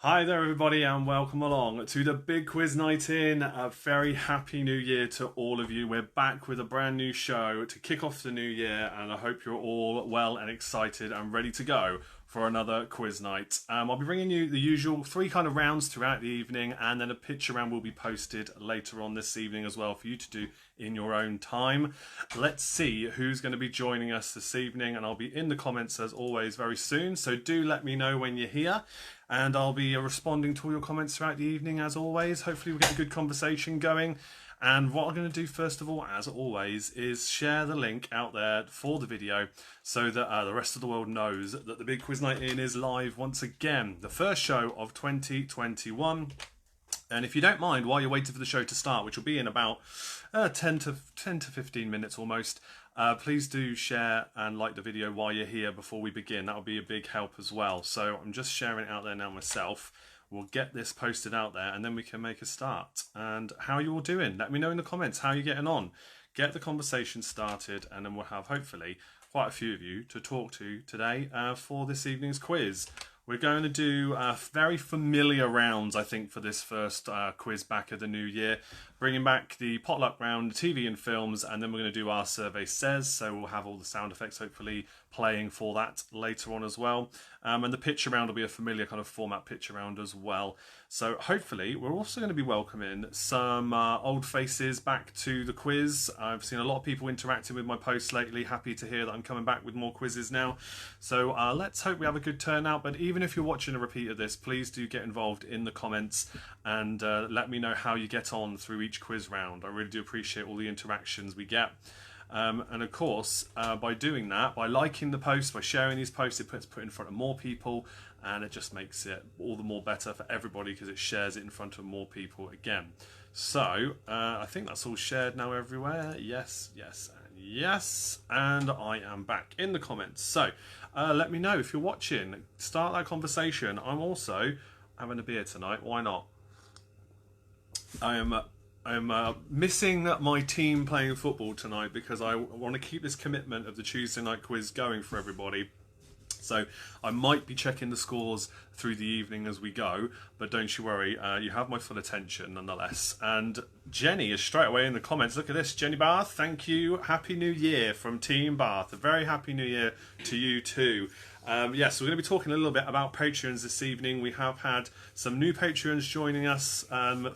Hi there everybody and welcome along to the big quiz night in. A very happy new year to all of you. We're back with a brand new show to kick off the new year and I hope you're all well and excited and ready to go for another quiz night. I'll be bringing you the usual three kind of rounds throughout the evening and then a picture round will be posted later on this evening as well for you to do in your own time. Let's see who's going to be joining us this evening and I'll be in the comments as always very soon, so do let me know when you're here. And I'll be responding to all your comments throughout the evening as always. Hopefully we'll get a good conversation going. And what I'm going to do first of all, as always, is share the link out there for the video so that the rest of the world knows that the Big Quiz Night In is live once again. The first show of 2021. And if you don't mind, while you're waiting for the show to start, which will be in about 10 to 15 minutes almost, please do share and like the video while you're here before we begin. That will be a big help as well. So I'm just sharing it out there now myself. We'll get this posted out there and then we can make a start. And how are you all doing? Let me know in the comments how you're getting on. Get the conversation started and then we'll have hopefully quite a few of you to talk to today for this evening's quiz. We're going to do very familiar rounds, I think, for this first quiz back of the new year. Bringing back the potluck round, TV and films, and then we're going to do our survey says. So we'll have all the sound effects hopefully playing for that later on as well. And the picture round will be a familiar kind of format picture round as well. So hopefully we're also going to be welcoming some old faces back to the quiz. I've seen a lot of people interacting with my posts lately. Happy to hear that I'm coming back with more quizzes now. So let's hope we have a good turnout. But even if you're watching a repeat of this, please do get involved in the comments and let me know how you get on through each quiz round. I really do appreciate all the interactions we get. And of course, by doing that, by liking the post, by sharing these posts, it puts in front of more people and it just makes it all the more better for everybody because it shares it in front of more people again. So I think that's all shared now everywhere. Yes, yes, and yes. And I am back in the comments. So let me know if you're watching. Start that conversation. I'm also having a beer tonight. Why not? I'm missing my team playing football tonight because I want to keep this commitment of the Tuesday night quiz going for everybody. So I might be checking the scores through the evening as we go, but don't you worry, you have my full attention nonetheless. And Jenny is straight away in the comments. Look at this, Jenny Bath, thank you. Happy New Year from Team Bath. A very happy New Year to you too. Yes, we're going to be talking a little bit about Patreons this evening. We have had some new Patreons joining us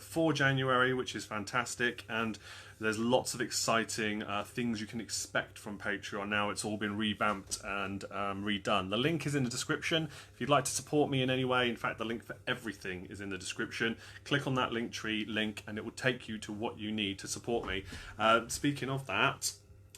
for January, which is fantastic. And there's lots of exciting things you can expect from Patreon now. It's all been revamped and redone. The link is in the description. If you'd like to support me in any way, in fact, the link for everything is in the description. Click on that Linktree link and it will take you to what you need to support me. Speaking of that,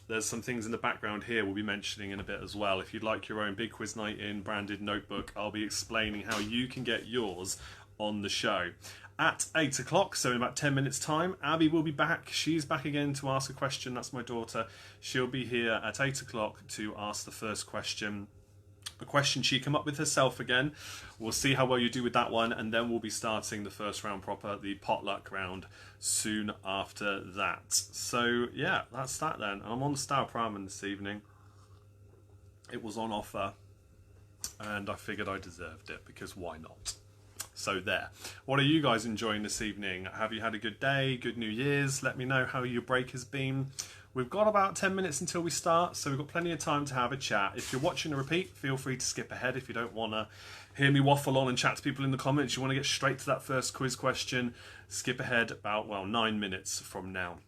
there's some things in the background here we'll be mentioning in a bit as well. If you'd like your own Big Quiz Night In branded notebook, I'll be explaining how you can get yours on the show. At 8 o'clock, so in about 10 minutes time, Abby will be back. She's back again to ask a question. That's my daughter. She'll be here at 8 o'clock to ask the first question. A question she came up with herself again. We'll see how well you do with that one, and then we'll be starting the first round proper, the potluck round, soon after that. So yeah, that's that then. I'm on the Stout Ramen this evening. It was on offer, and I figured I deserved it because why not? So there. What are you guys enjoying this evening? Have you had a good day? Good New Year's? Let me know how your break has been. We've got about 10 minutes until we start, so we've got plenty of time to have a chat. If you're watching a repeat, feel free to skip ahead if you don't want to hear me waffle on and chat to people in the comments. You want to get straight to that first quiz question, skip ahead about, 9 minutes from now.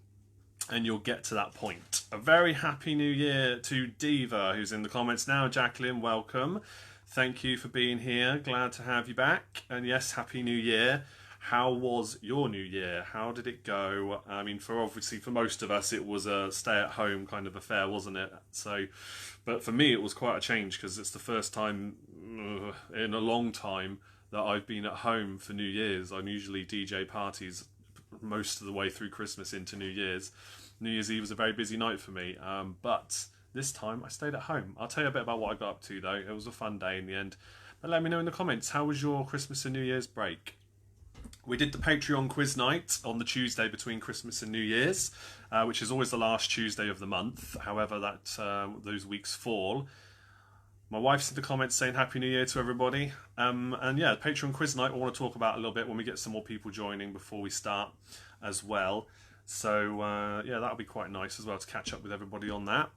And you'll get to that point. A very happy new year to Diva, who's in the comments now. Jacqueline, welcome. Thank you for being here. Glad to have you back. And yes, happy new year. How was your new year? How did it go? I mean, for most of us, it was a stay-at-home kind of affair, wasn't it? So, but for me, it was quite a change because it's the first time in a long time that I've been at home for New Year's. I'm usually DJ parties most of the way through Christmas into New Year's. New Year's Eve was a very busy night for me, but this time I stayed at home. I'll tell you a bit about what I got up to though. It was a fun day in the end. But let me know in the comments, how was your Christmas and New Year's break? We did the Patreon quiz night on the Tuesday between Christmas and New Year's, which is always the last Tuesday of the month. However, that those weeks fall. My wife's in the comments saying Happy New Year to everybody. And yeah, Patreon quiz night I want to talk about a little bit when we get some more people joining before we start as well. So yeah, that'll be quite nice as well to catch up with everybody on that.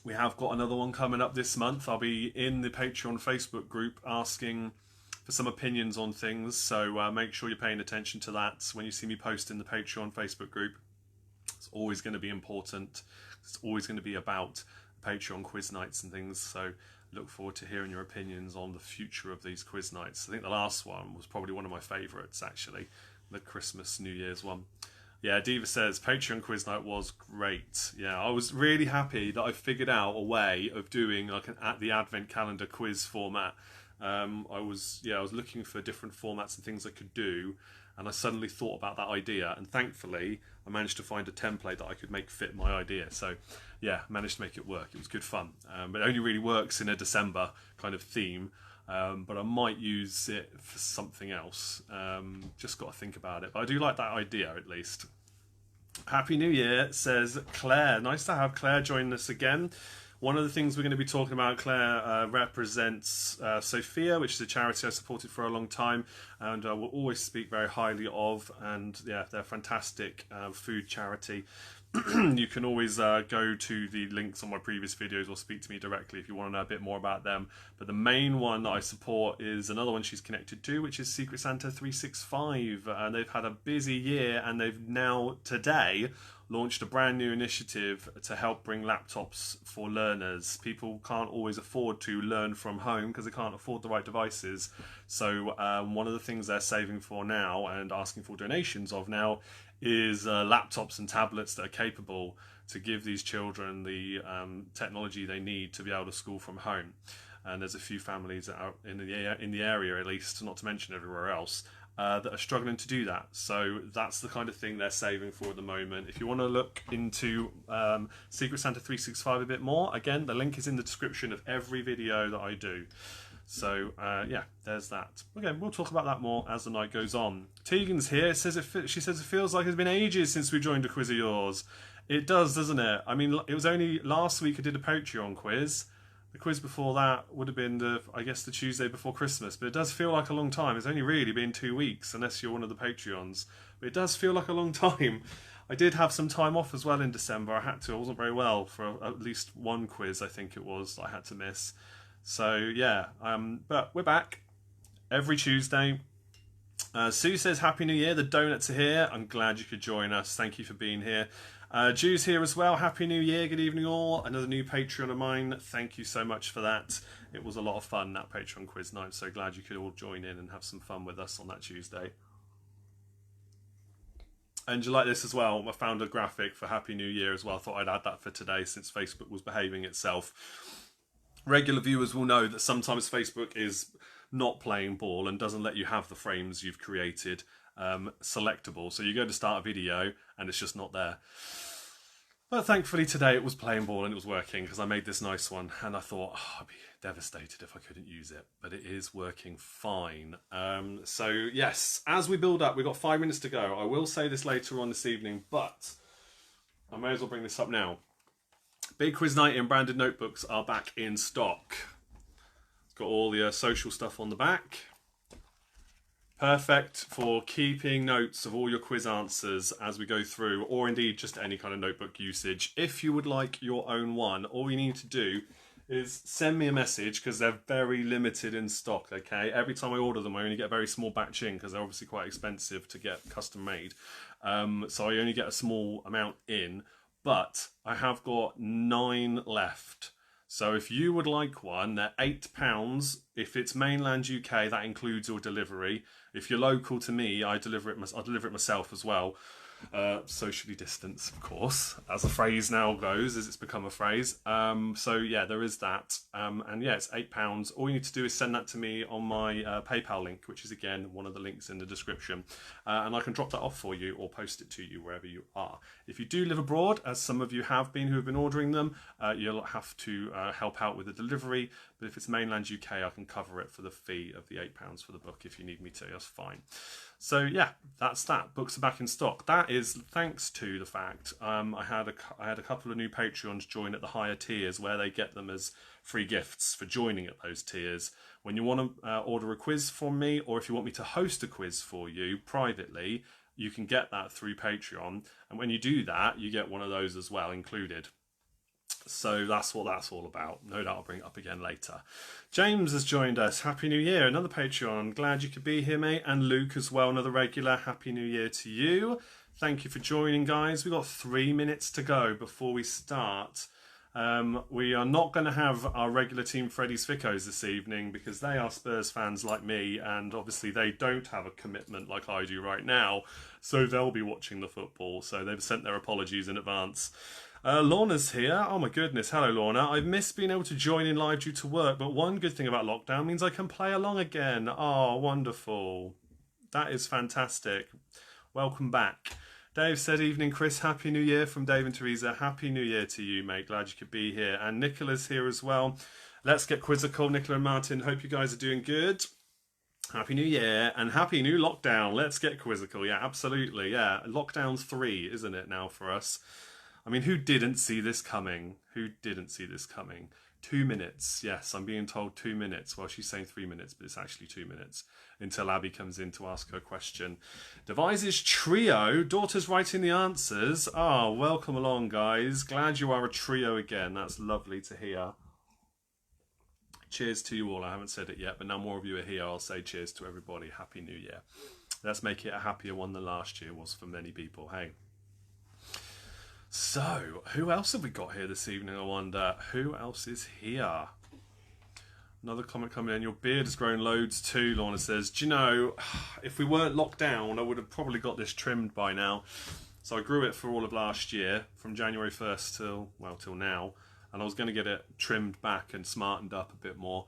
We have got another one coming up this month. I'll be in the Patreon Facebook group asking for some opinions on things. So make sure you're paying attention to that when you see me post in the Patreon Facebook group. It's always going to be important. It's always going to be about Patreon quiz nights and things, so look forward to hearing your opinions on the future of these quiz nights. I think the last one was probably one of my favourites, actually, the Christmas New Year's one. Yeah, Diva says Patreon quiz night was great. Yeah, I was really happy that I figured out a way of doing like the advent calendar quiz format. I was looking for different formats and things I could do, and I suddenly thought about that idea, and thankfully I managed to find a template that I could make fit my idea. So yeah, managed to make it work. It was good fun. It only really works in a December kind of theme, but I might use it for something else. Just got to think about it, but I do like that idea at least. Happy New Year, says Claire. Nice to have Claire join us again. One of the things we're going to be talking about, Claire represents Sophia, which is a charity I supported for a long time, and will always speak very highly of. And yeah, they're a fantastic food charity. You can always go to the links on my previous videos or speak to me directly if you want to know a bit more about them. But the main one that I support is another one she's connected to, which is Secret Santa 365. And they've had a busy year, and they've now today launched a brand new initiative to help bring laptops for learners. People can't always afford to learn from home because they can't afford the right devices. So one of the things they're saving for now and asking for donations of now is laptops and tablets that are capable to give these children the technology they need to be able to school from home. And there's a few families that are in the area, at least, not to mention everywhere else, that are struggling to do that. So that's the kind of thing they're saving for at the moment. If you want to look into Secret Santa 365 a bit more, again, the link is in the description of every video that I do. So yeah, there's that. Again, we'll talk about that more as the night goes on. Tegan's here. She says it feels like it's been ages since we joined a quiz of yours. It does, doesn't it? I mean, it was only last week I did a Patreon quiz. The quiz before that would have been, I guess, the Tuesday before Christmas. But it does feel like a long time. It's only really been 2 weeks, unless you're one of the Patreons. But it does feel like a long time. I did have some time off as well in December. I wasn't very well for at least one quiz, I think it was, that I had to miss. So yeah, but we're back every Tuesday. Sue says Happy New Year. The donuts are here. I'm glad you could join us. Thank you for being here. Ju's here as well. Happy New Year. Good evening all. Another new Patreon of mine. Thank you so much for that. It was a lot of fun, that Patreon quiz night. So glad you could all join in and have some fun with us on that Tuesday. And you like this as well? I found a graphic for Happy New Year as well. I thought I'd add that for today since Facebook was behaving itself. Regular viewers will know that sometimes Facebook is not playing ball and doesn't let you have the frames you've created selectable. So you go to start a video and it's just not there. But thankfully today it was playing ball and it was working because I made this nice one, and I thought, oh, I'd be devastated if I couldn't use it, but it is working fine. So yes, as we build up, we've got 5 minutes to go. I will say this later on this evening, but I may as well bring this up now. Big Quiz Night in branded notebooks are back in stock. It's got all the social stuff on the back. Perfect for keeping notes of all your quiz answers as we go through, or indeed just any kind of notebook usage. If you would like your own one, all you need to do is send me a message, because they're very limited in stock, okay? Every time I order them, I only get a very small batch in because they're obviously quite expensive to get custom made. So I only get a small amount in. But I have got 9 left. So if you would like one, they're £8. If it's mainland UK, that includes your delivery. If you're local to me, I'll deliver it myself as well. Socially distanced, of course, as the phrase now goes, as it's become a phrase. So yeah, there is that. And yeah, it's £8. All you need to do is send that to me on my PayPal link, which is again one of the links in the description. And I can drop that off for you or post it to you wherever you are. If you do live abroad, as some of you have been who have been ordering them, you'll have to help out with the delivery, But if it's mainland UK, I can cover it for the fee of the £8 for the book if you need me to. That's fine. So yeah, that's that. Books are back in stock. That is thanks to the fact I had a couple of new Patreons join at the higher tiers where they get them as free gifts for joining at those tiers. When you want to order a quiz from me, or if you want me to host a quiz for you privately, you can get that through Patreon. And when you do that, you get one of those as well included. So that's what that's all about. No doubt I'll bring it up again later. James has joined us. Happy New Year. Another Patreon. Glad you could be here, mate. And Luke as well, another regular. Happy New Year to you. Thank you for joining, guys. We've got 3 minutes to go before we start. We are not going to have our regular team Freddy's Ficcos this evening because they are Spurs fans like me, and obviously they don't have a commitment like I do right now, so they'll be watching the football. So they've sent their apologies in advance. Lorna's here. Oh my goodness. Hello, Lorna. I've missed being able to join in live due to work, but one good thing about lockdown means I can play along again. Oh, wonderful. That is fantastic. Welcome back. Dave said, evening, Chris. Happy New Year from Dave and Teresa. Happy New Year to you, mate. Glad you could be here. And Nicola's here as well. Let's get quizzical. Nicola and Martin, hope you guys are doing good. Happy New Year and happy new lockdown. Let's get quizzical. Yeah, absolutely. Yeah, lockdown's 3, isn't it, now for us? I mean, who didn't see this coming? Who didn't see this coming? 2 minutes. Yes, I'm being told 2 minutes. Well, she's saying 3 minutes, but it's actually 2 minutes until Abby comes in to ask her question. Devises trio. Daughter's writing the answers. Oh, welcome along, guys. Glad you are a trio again. That's lovely to hear. Cheers to you all. I haven't said it yet, but now more of you are here. I'll say cheers to everybody. Happy New Year. Let's make it a happier one than last year was for many people. Hey. So, who else have we got here this evening, I wonder? Who else is here? Another comment coming in. Your beard has grown loads too, Lorna says. Do you know, if we weren't locked down, I would have probably got this trimmed by now. So I grew it for all of last year, from January 1st till now. And I was going to get it trimmed back and smartened up a bit more.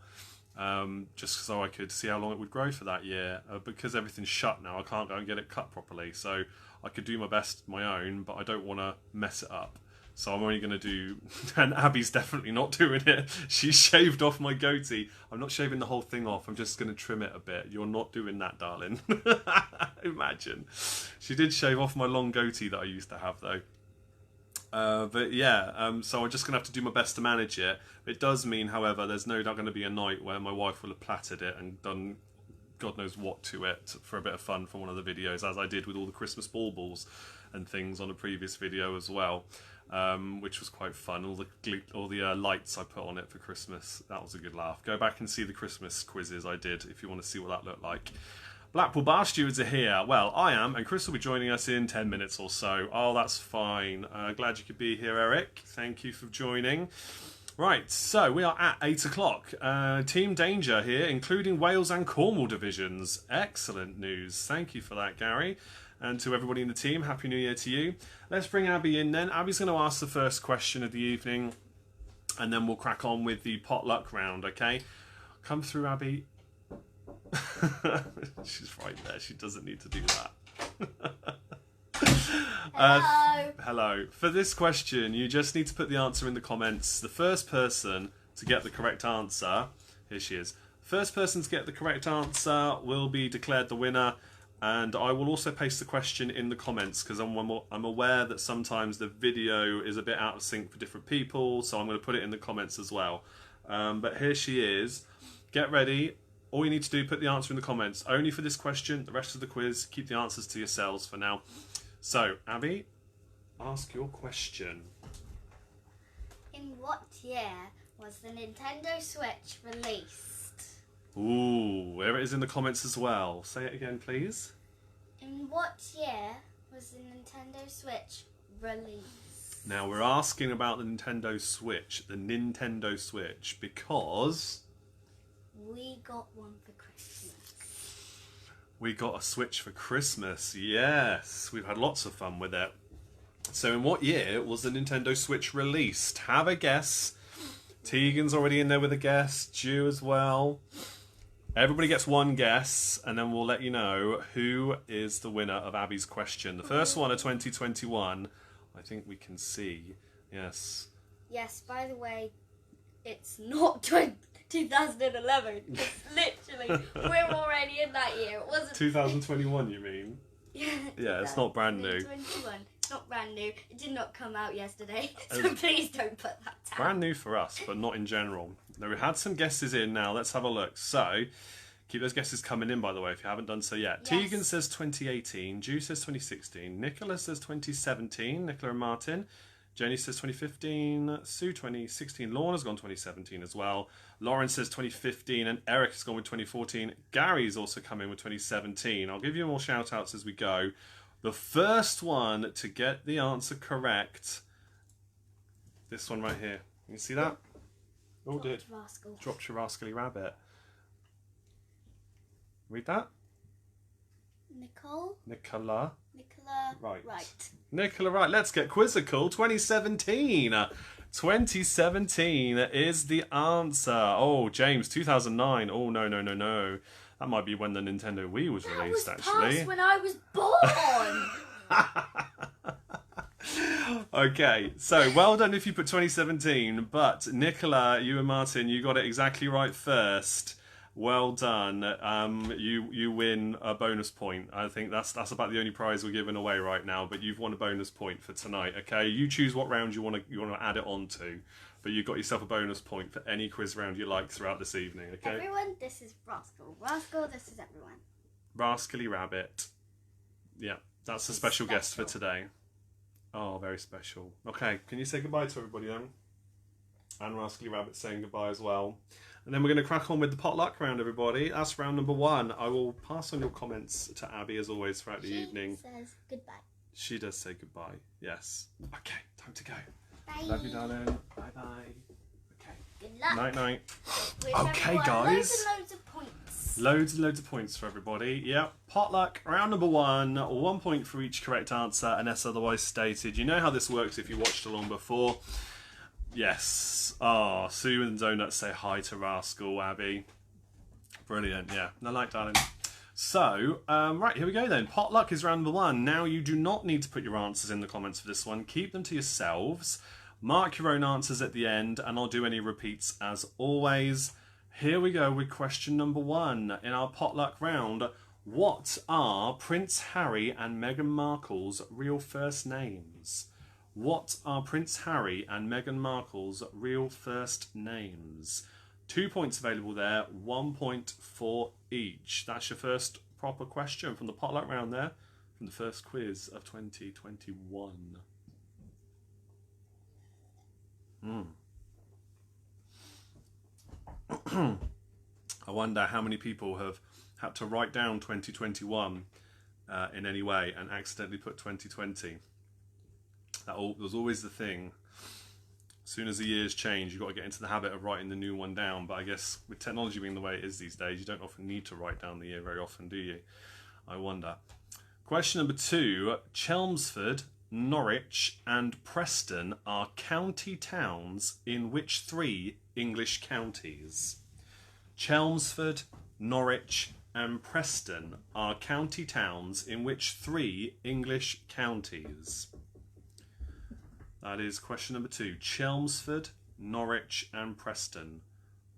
Just so I could see how long it would grow for that year. Because everything's shut now, I can't go and get it cut properly. So I could do my best my own, but I don't want to mess it up. So I'm only going to do... And Abby's definitely not doing it. She shaved off my goatee. I'm not shaving the whole thing off. I'm just going to trim it a bit. You're not doing that, darling. Imagine. She did shave off my long goatee that I used to have, though. But yeah, so I'm just going to have to do my best to manage it. It does mean, however, there's no doubt going to be a night where my wife will have plaited it and done God knows what to it for a bit of fun for one of the videos, as I did with all the Christmas baubles and things on a previous video as well, which was quite fun. All the lights I put on it for Christmas, that was a good laugh. Go back and see the Christmas quizzes I did if you want to see what that looked like. Blackpool Bar Stewards are here. Well, I am, and Chris will be joining us in 10 minutes or so. Oh, that's fine. Glad you could be here, Eric. Thank you for joining. Right, so we are at 8 o'clock. Team Danger here, including Wales and Cornwall divisions. Excellent news. Thank you for that, Gary. And to everybody in the team, Happy New Year to you. Let's bring Abby in then. Abby's going to ask the first question of the evening, and then we'll crack on with the potluck round, okay? Come through, Abby. She's right there. She doesn't need to do that. Hello. Hello. For this question, you just need to put the answer in the comments. The first person to get the correct answer, here she is. First person to get the correct answer will be declared the winner. And I will also paste the question in the comments because I'm aware that sometimes the video is a bit out of sync for different people. So I'm going to put it in the comments as well. But here she is. Get ready. All you need to do, put the answer in the comments. Only for this question. The rest of the quiz, keep the answers to yourselves for now. So, Abby, ask your question. In what year was the Nintendo Switch released? Ooh, there it is in the comments as well. Say it again, please. In what year was the Nintendo Switch released? Now, we're asking about the Nintendo Switch, because... we got one for Christmas. We got a Switch for Christmas, yes. We've had lots of fun with it. So in what year was the Nintendo Switch released? Have a guess. Tegan's already in there with a guess. Jew as well. Everybody gets one guess, and then we'll let you know who is the winner of Abby's question. The first one of 2021, I think we can see. Yes. Yes, by the way, it's not 2021. 2011. It's literally, we're already in that year. It wasn't 2021, you mean? Yeah, it's not brand new. 2021. It's not brand new. It did not come out yesterday, so please don't put that down. Brand new for us, but not in general. Now, we had some guesses in now. Let's have a look. So, keep those guesses coming in, by the way, if you haven't done so yet. Yes. Tegan says 2018. Ju says 2016. Nicola says 2017. Nicola and Martin. Jenny says 2015. Sue 2016. Lorna's gone 2017 as well. Lauren says 2015. And Eric has gone with 2014. Gary's also come in with 2017. I'll give you more shout-outs as we go. The first one to get the answer correct, this one right here. You see that? Oh, did. Dropped your rascally rabbit. Read that. Nicola. Right. Nicola, right. Let's get quizzical. 2017. 2017 is the answer. Oh, James, 2009. Oh, no. That might be when the Nintendo Wii was released, actually. Past when I was born. Okay, so well done if you put 2017, but Nicola, you and Martin, you got it exactly right first. Well done. You win a bonus point. I think that's about the only prize we're giving away right now, but you've won a bonus point for tonight. Okay, you choose what round you want to add it on to, but you've got yourself a bonus point for any quiz round you like throughout this evening. Okay. Everyone, this is Rascal. Rascal, this is everyone. Rascally Rabbit. Yeah, that's a special guest for today. Oh, very special. Okay, can you say goodbye to everybody then? And Rascally Rabbit saying goodbye as well. And then we're going to crack on with the potluck round, everybody. That's round number 1. I will pass on your comments to Abby, as always, throughout the evening. She says goodbye. She does say goodbye, yes. Okay, time to go. Bye. Love you, darling. Bye-bye. Okay. Good luck. Night-night. Okay, guys. Loads of points. Loads and loads of points for everybody. Yeah, potluck, round number 1. 1 point for each correct answer, unless otherwise stated. You know how this works if you watched along before. Yes. Oh, Sue and Donuts say hi to Rascal, Abby. Brilliant, yeah. No light, darling. So, right, here we go then. Potluck is round number 1. Now, you do not need to put your answers in the comments for this one. Keep them to yourselves. Mark your own answers at the end, and I'll do any repeats as always. Here we go with question number 1 in our potluck round. What are Prince Harry and Meghan Markle's real first names? What are Prince Harry and Meghan Markle's real first names? 2 points available there, 1 point for each. That's your first proper question from the potluck round there, from the first quiz of 2021. I wonder how many people have had to write down 2021 in any way and accidentally put 2020. That was always the thing. As soon as the years change, you've got to get into the habit of writing the new one down. But I guess with technology being the way it is these days, you don't often need to write down the year very often, do you? I wonder. Question number 2. Chelmsford, Norwich and Preston are county towns in which 3 English counties? Chelmsford, Norwich and Preston are county towns in which 3 English counties? That is question number 2. Chelmsford, Norwich and Preston.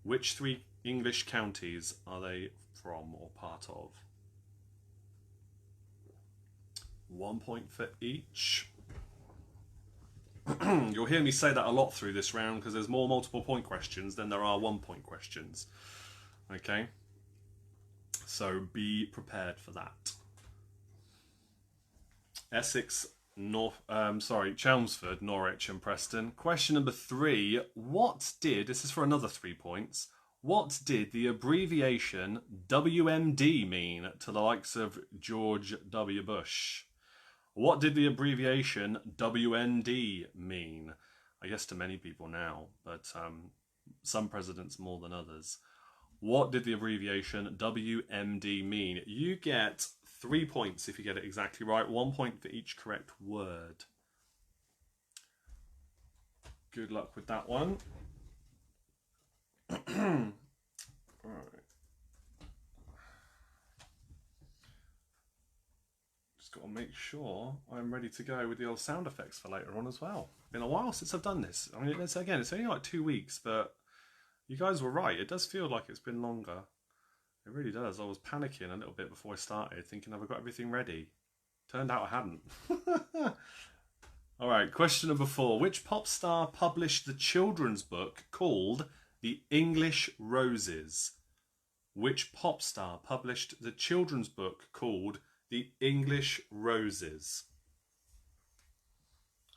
Which 3 English counties are they from or part of? 1 point for each. You'll hear me say that a lot through this round because there's more multiple point questions than there are 1 point questions. Okay? So be prepared for that. Chelmsford, Norwich and Preston. Question number 3. This is for another 3 points. What did the abbreviation WMD mean to the likes of George W. Bush? What did the abbreviation WMD mean? I guess to many people now, but some presidents more than others. What did the abbreviation WMD mean? You get 3 points if you get it exactly right. 1 point for each correct word. Good luck with that one. Right. Just got to make sure I'm ready to go with the old sound effects for later on as well. Been a while since I've done this. I mean, it's only like 2 weeks, but You guys were right. It does feel like it's been longer. It really does. I was panicking a little bit before I started, thinking, have I got everything ready? Turned out I hadn't. All right, question number 4. Which pop star published the children's book called The English Roses? Which pop star published the children's book called The English Roses?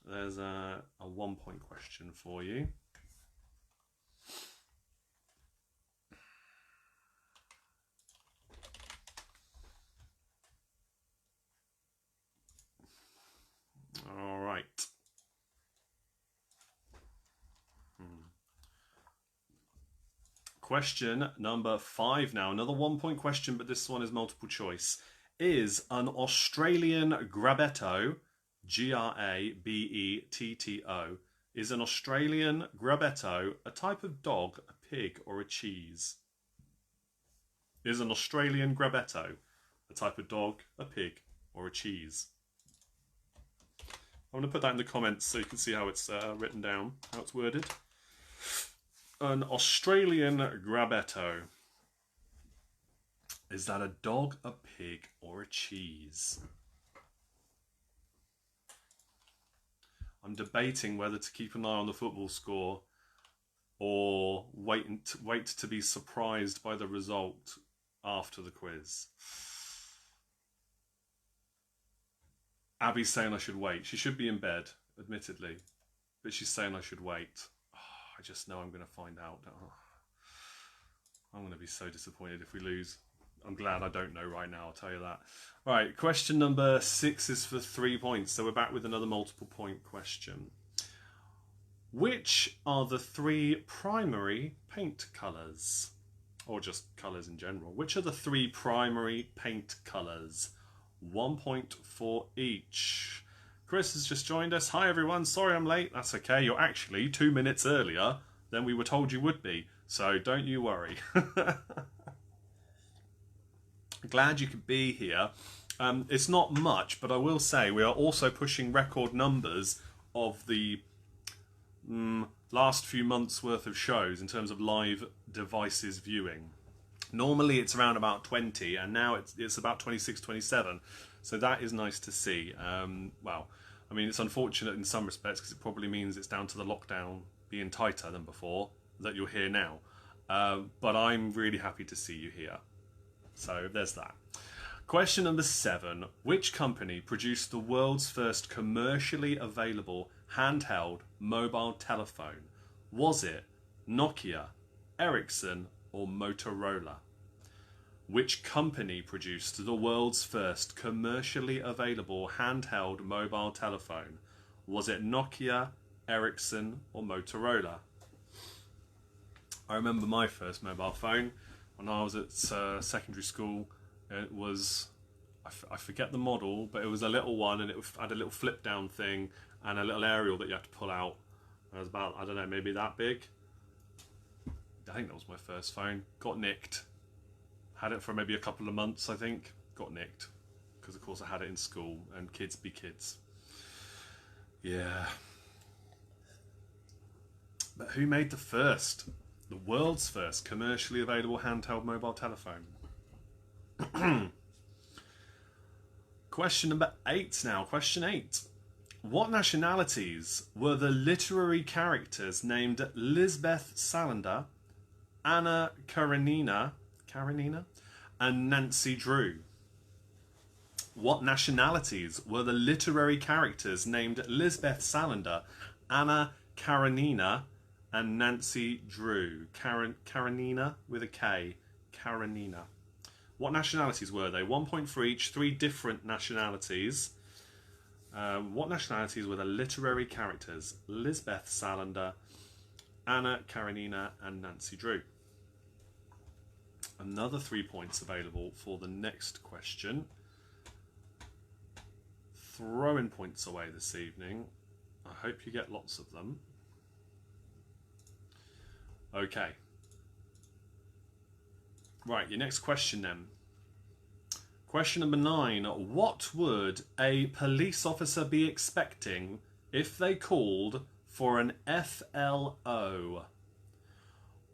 There's a 1-point question for you. All right. Question number 5 now. Another 1-point question, but this one is multiple choice. Is an Australian Grabetto, Grabetto, is an Australian Grabetto a type of dog, a pig, or a cheese? Is an Australian Grabetto a type of dog, a pig, or a cheese? I'm going to put that in the comments so you can see how it's written down, how it's worded. An Australian Grabetto. Is that a dog, a pig, or a cheese? I'm debating whether to keep an eye on the football score or wait to be surprised by the result after the quiz. Abby's saying I should wait. She should be in bed, admittedly, but she's saying I should wait. Oh, I just know I'm going to find out. Oh, I'm going to be so disappointed if we lose. I'm glad I don't know right now, I'll tell you that. Right, question number 6 is for 3 points, so we're back with another multiple point question. Which are the 3 primary paint colours? Or just colours in general. Which are the 3 primary paint colours? 1 point for each. Chris has just joined us. Hi everyone, sorry I'm late. That's okay, you're actually 2 minutes earlier than we were told you would be, so don't you worry. Glad you could be here. It's not much, but I will say we are also pushing record numbers of the last few months worth of shows in terms of live devices viewing. Normally it's around about 20, and now it's about 26, 27. So that is nice to see. Well, I mean, it's unfortunate in some respects because it probably means it's down to the lockdown being tighter than before that you're here now. But I'm really happy to see you here. So there's that. Question number 7. Which company produced the world's first commercially available handheld mobile telephone? Was it Nokia, Ericsson, or Motorola? Which company produced the world's first commercially available handheld mobile telephone? Was it Nokia, Ericsson, or Motorola? I remember my first mobile phone when I was at secondary school. It was, I forget the model, but it was a little one, and it had a little flip down thing and a little aerial that you had to pull out. It was about, I don't know, maybe that big. I think that was my first phone. Got nicked. Had it for maybe a couple of months, I think. Got nicked. Because, of course, I had it in school, and kids be kids. Yeah. But who made the world's first commercially available handheld mobile telephone? Question number 8 now. Question 8. What nationalities were the literary characters named Lisbeth Salander, Anna Karenina, and Nancy Drew? What nationalities were the literary characters named Lisbeth Salander, Anna Karenina, and Nancy Drew? Karenina with a K. Karenina. What nationalities were they? 1 point for each. 3 different nationalities. What nationalities were the literary characters? Lisbeth Salander, Anna Karenina, and Nancy Drew. Another 3 points available for the next question. Throwing points away this evening. I hope you get lots of them. Okay. Right, your next question then. Question number 9. What would a police officer be expecting if they called for an FLO?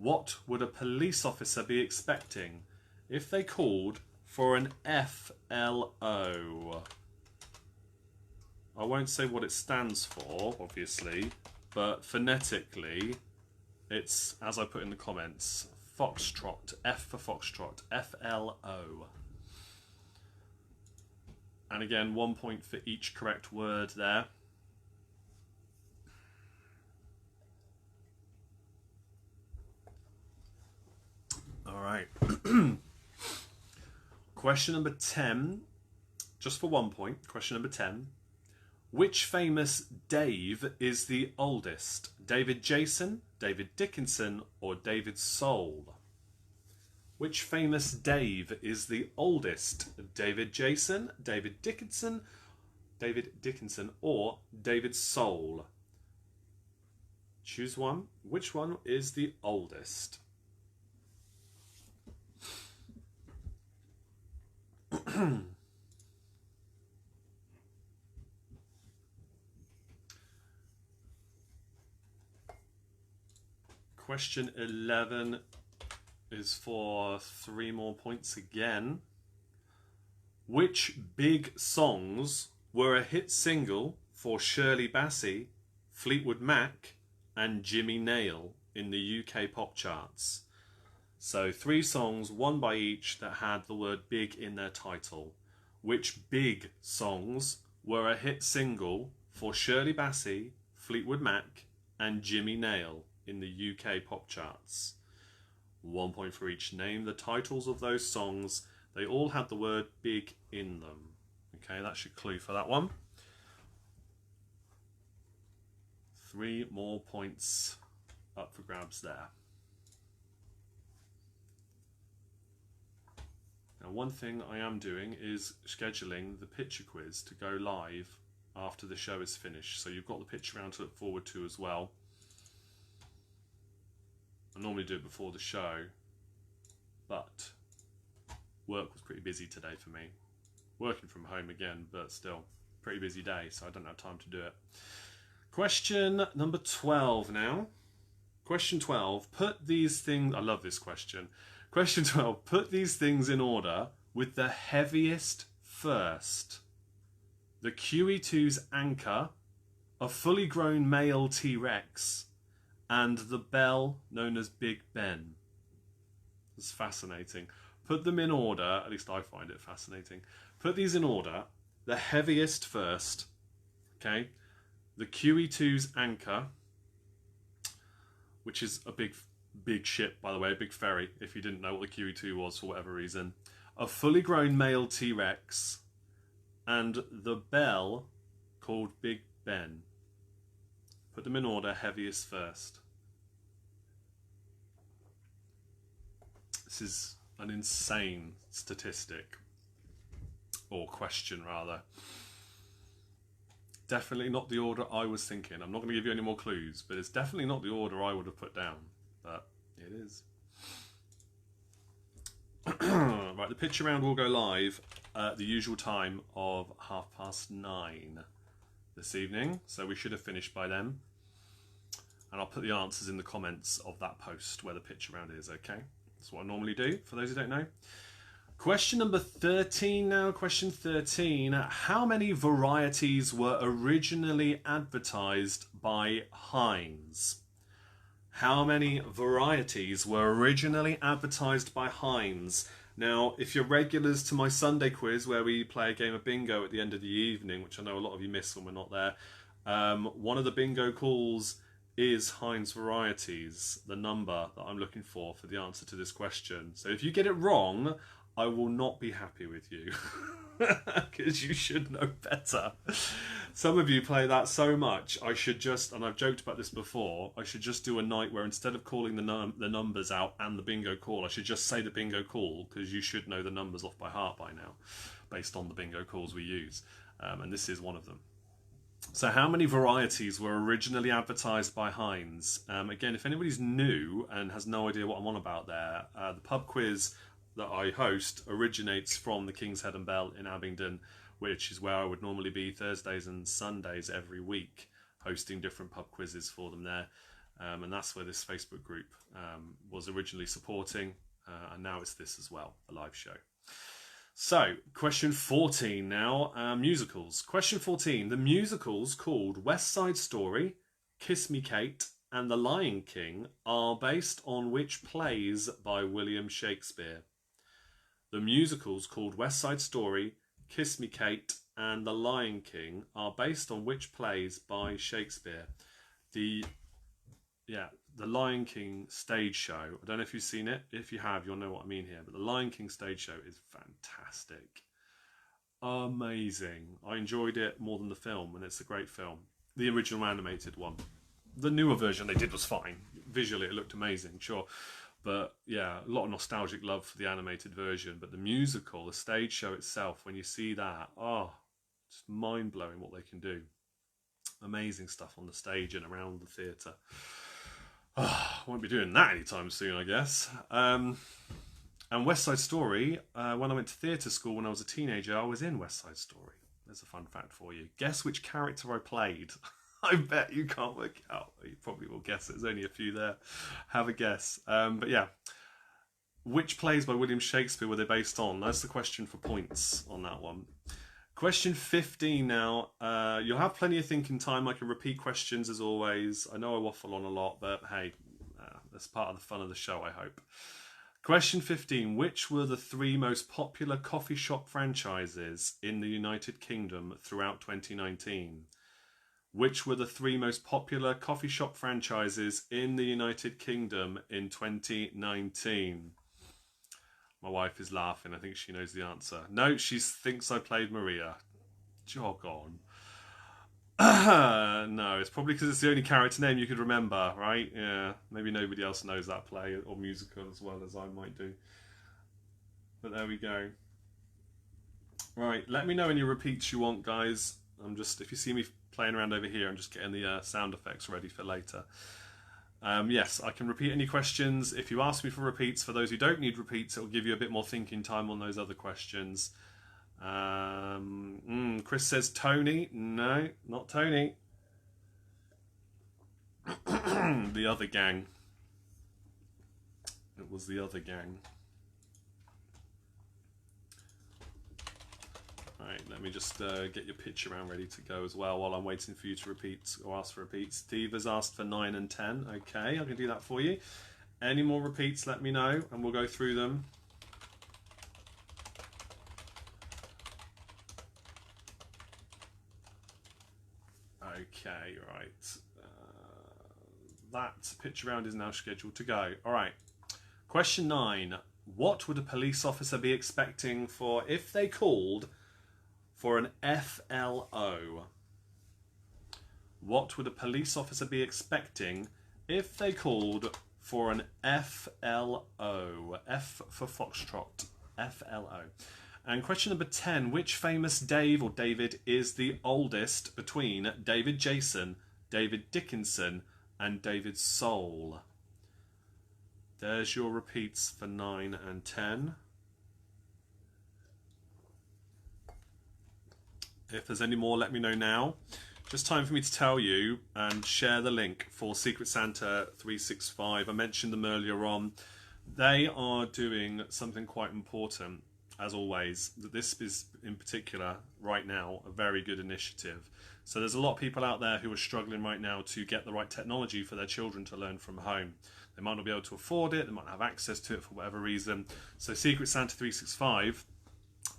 What would a police officer be expecting if they called for an FLO? I won't say what it stands for, obviously, but phonetically, it's, as I put in the comments, Foxtrot, F for Foxtrot, FLO. And again, 1 point for each correct word there. All right. Question number 10, just for 1 point. Question number 10. Which famous Dave is the oldest? David Jason, David Dickinson, or David Soul? Which famous Dave is the oldest? David Jason, David Dickinson, or David Soul? Choose one. Which one is the oldest? Question 11 is for 3 more points again. Which big songs were a hit single for Shirley Bassey, Fleetwood Mac, and Jimmy Nail in the UK pop charts? So 3 songs, 1 by each, that had the word big in their title. Which big songs were a hit single for Shirley Bassey, Fleetwood Mac, and Jimmy Nail in the UK pop charts? 1 point for each. Name the titles of those songs. They all had the word big in them. Okay, that's your clue for that one. 3 more points up for grabs there. Now, one thing I am doing is scheduling the picture quiz to go live after the show is finished. So you've got the picture round to look forward to as well. I normally do it before the show, but work was pretty busy today for me. Working from home again, but still, pretty busy day, so I don't have time to do it. Question number 12 now. Question 12, put these things, I love this question. Question 12, put these things in order with the heaviest first. The QE2's anchor, a fully grown male T-Rex, and the bell known as Big Ben. It's fascinating. Put them in order, at least I find it fascinating. Put these in order. The heaviest first, okay? The QE2's anchor, which is a big ship, by the way, a big ferry, if you didn't know what the QE2 was for whatever reason. A fully grown male T-Rex, and the bell called Big Ben. Put them in order, heaviest first. This is an insane statistic, or question rather. Definitely not the order I was thinking. I'm not going to give you any more clues, but it's definitely not the order I would have put down, but it is. Right, the picture round will go live at the usual time of 9:30 this evening, so we should have finished by then. And I'll put the answers in the comments of that post where the picture round is, okay? That's what I normally do, for those who don't know. Question number 13 now. Question 13. How many varieties were originally advertised by Heinz? How many varieties were originally advertised by Heinz? Now, if you're regulars to my Sunday quiz, where we play a game of bingo at the end of the evening, which I know a lot of you miss when we're not there, one of the bingo calls is Heinz varieties, the number that I'm looking for the answer to this question. So if you get it wrong, I will not be happy with you, because you should know better. Some of you play that so much, I should just, and I've joked about this before, I should just do a night where instead of calling the numbers out and the bingo call, I should just say the bingo call, because you should know the numbers off by heart by now, based on the bingo calls we use, and this is one of them. So how many varieties were originally advertised by Heinz? Again, if anybody's new and has no idea what I'm on about there, the pub quiz that I host originates from the King's Head and Bell in Abingdon, which is where I would normally be Thursdays and Sundays every week, hosting different pub quizzes for them there. And that's where this Facebook group was originally supporting, and now it's this as well, a live show. So, question 14 now, musicals. Question 14, the musicals called West Side Story, Kiss Me Kate, and The Lion King are based on which plays by William Shakespeare? The musicals called West Side Story, Kiss Me Kate, and The Lion King are based on which plays by Shakespeare? The Lion King stage show. I don't know if you've seen it. If you have, you'll know what I mean here. But the Lion King stage show is fantastic. Amazing. I enjoyed it more than the film, and it's a great film. The original animated one. The newer version they did was fine. Visually, it looked amazing, sure. But yeah, a lot of nostalgic love for the animated version. But the musical, the stage show itself, when you see that, it's mind-blowing what they can do. Amazing stuff on the stage and around the theatre. I won't be doing that anytime soon, I guess. And West Side Story, when I went to theatre school when I was a teenager, I was in West Side Story. There's a fun fact for you. Guess which character I played? I bet you can't work out. You probably will guess it. There's only a few there. Have a guess. But yeah. Which plays by William Shakespeare were they based on? That's the question for points on that one. Question 15 now. You'll have plenty of thinking time. I can repeat questions as always. I know I waffle on a lot, but hey, that's part of the fun of the show, I hope. Question 15. Which were the 3 most popular coffee shop franchises in the United Kingdom throughout 2019? Which were the 3 most popular coffee shop franchises in the United Kingdom in 2019? My wife is laughing. I think she knows the answer. No, she thinks I played Maria. Jog on. No, it's probably because it's the only character name you could remember, right? Yeah, maybe nobody else knows that play or musical as well as I might do. But there we go. Right, let me know any repeats you want, guys. If you see me playing around over here, I'm just getting the sound effects ready for later. Yes, I can repeat any questions. If you ask me for repeats, for those who don't need repeats, it'll give you a bit more thinking time on those other questions. Chris says Tony. No, not Tony. The other gang. It was the other gang. Right, let me just get your picture around ready to go as well while I'm waiting for you to repeat or ask for repeats. Diva's asked for 9 and 10. Okay, I can do that for you. Any more repeats, let me know and we'll go through them. Okay, right. That picture round is now scheduled to go. All right. Question 9. What would a police officer be expecting if they called for an FLO? What would a police officer be expecting if they called for an FLO? F for Foxtrot. FLO. And question number 10. Which famous Dave or David is the oldest between David Jason, David Dickinson, and David Soul? There's your repeats for 9 and 10. If there's any more, let me know now. Just time for me to tell you and share the link for Secret Santa 365. I mentioned them earlier on. They are doing something quite important, as always. This is, in particular, right now, a very good initiative. So there's a lot of people out there who are struggling right now to get the right technology for their children to learn from home. They might not be able to afford it, they might not have access to it for whatever reason. So Secret Santa 365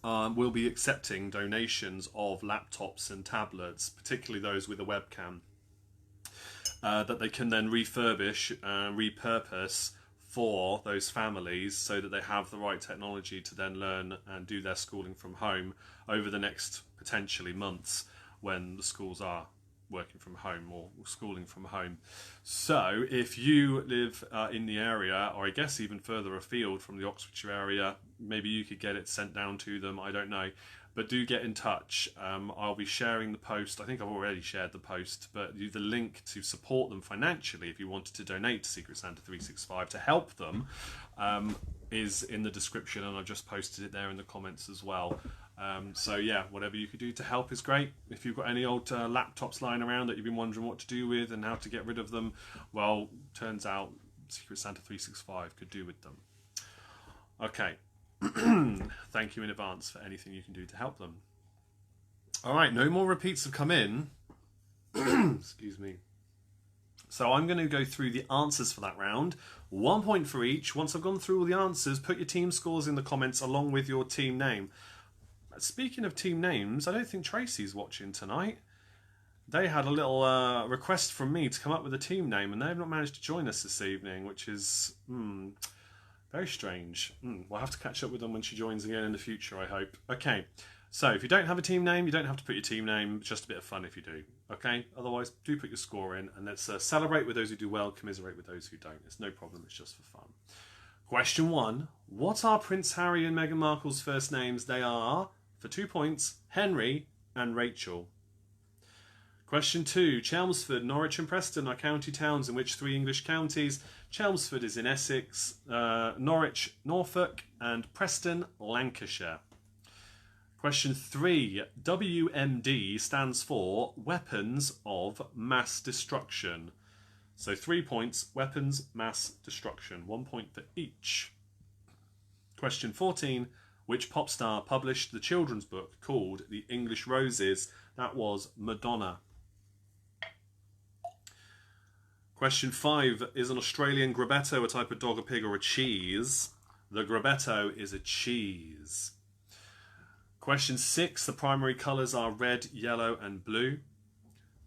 will be accepting donations of laptops and tablets, particularly those with a webcam, that they can then refurbish and repurpose for those families so that they have the right technology to then learn and do their schooling from home over the next potentially months when the schools are working from home or schooling from home. So if you live in the area, or I guess even further afield from the Oxfordshire area, maybe you could get it sent down to them, I don't know. But do get in touch. I'll be sharing the post. I think I've already shared the post, but the link to support them financially if you wanted to donate to Secret Santa 365 to help them is in the description, and I've just posted it there in the comments as well. So yeah, whatever you could do to help is great. If you've got any old laptops lying around that you've been wondering what to do with and how to get rid of them, well, turns out Secret Santa 365 could do with them. Okay. Thank you in advance for anything you can do to help them. All right, no more repeats have come in. Excuse me. So I'm going to go through the answers for that round. 1 point for each. Once I've gone through all the answers, put your team scores in the comments along with your team name. Speaking of team names, I don't think Tracy's watching tonight. They had a little request from me to come up with a team name, and they've not managed to join us this evening, which is very strange. We'll have to catch up with them when she joins again in the future, I hope. Okay, so if you don't have a team name, you don't have to put your team name. It's just a bit of fun if you do. Okay, otherwise, do put your score in, and let's celebrate with those who do well, commiserate with those who don't. It's no problem, it's just for fun. Question 1. What are Prince Harry and Meghan Markle's first names? They are, for 2 points, Henry and Rachel. Question 2. Chelmsford, Norwich and Preston are county towns in which 3 English counties? Chelmsford is in Essex, Norwich, Norfolk, and Preston, Lancashire. Question 3. WMD stands for Weapons of Mass Destruction. So 3 points, Weapons, Mass Destruction. 1 point for each. Question 14. Which pop star published the children's book called The English Roses? That was Madonna. Question 5. Is an Australian Grabetto a type of dog, a pig, or a cheese? The Grabetto is a cheese. Question 6. The primary colours are red, yellow, and blue.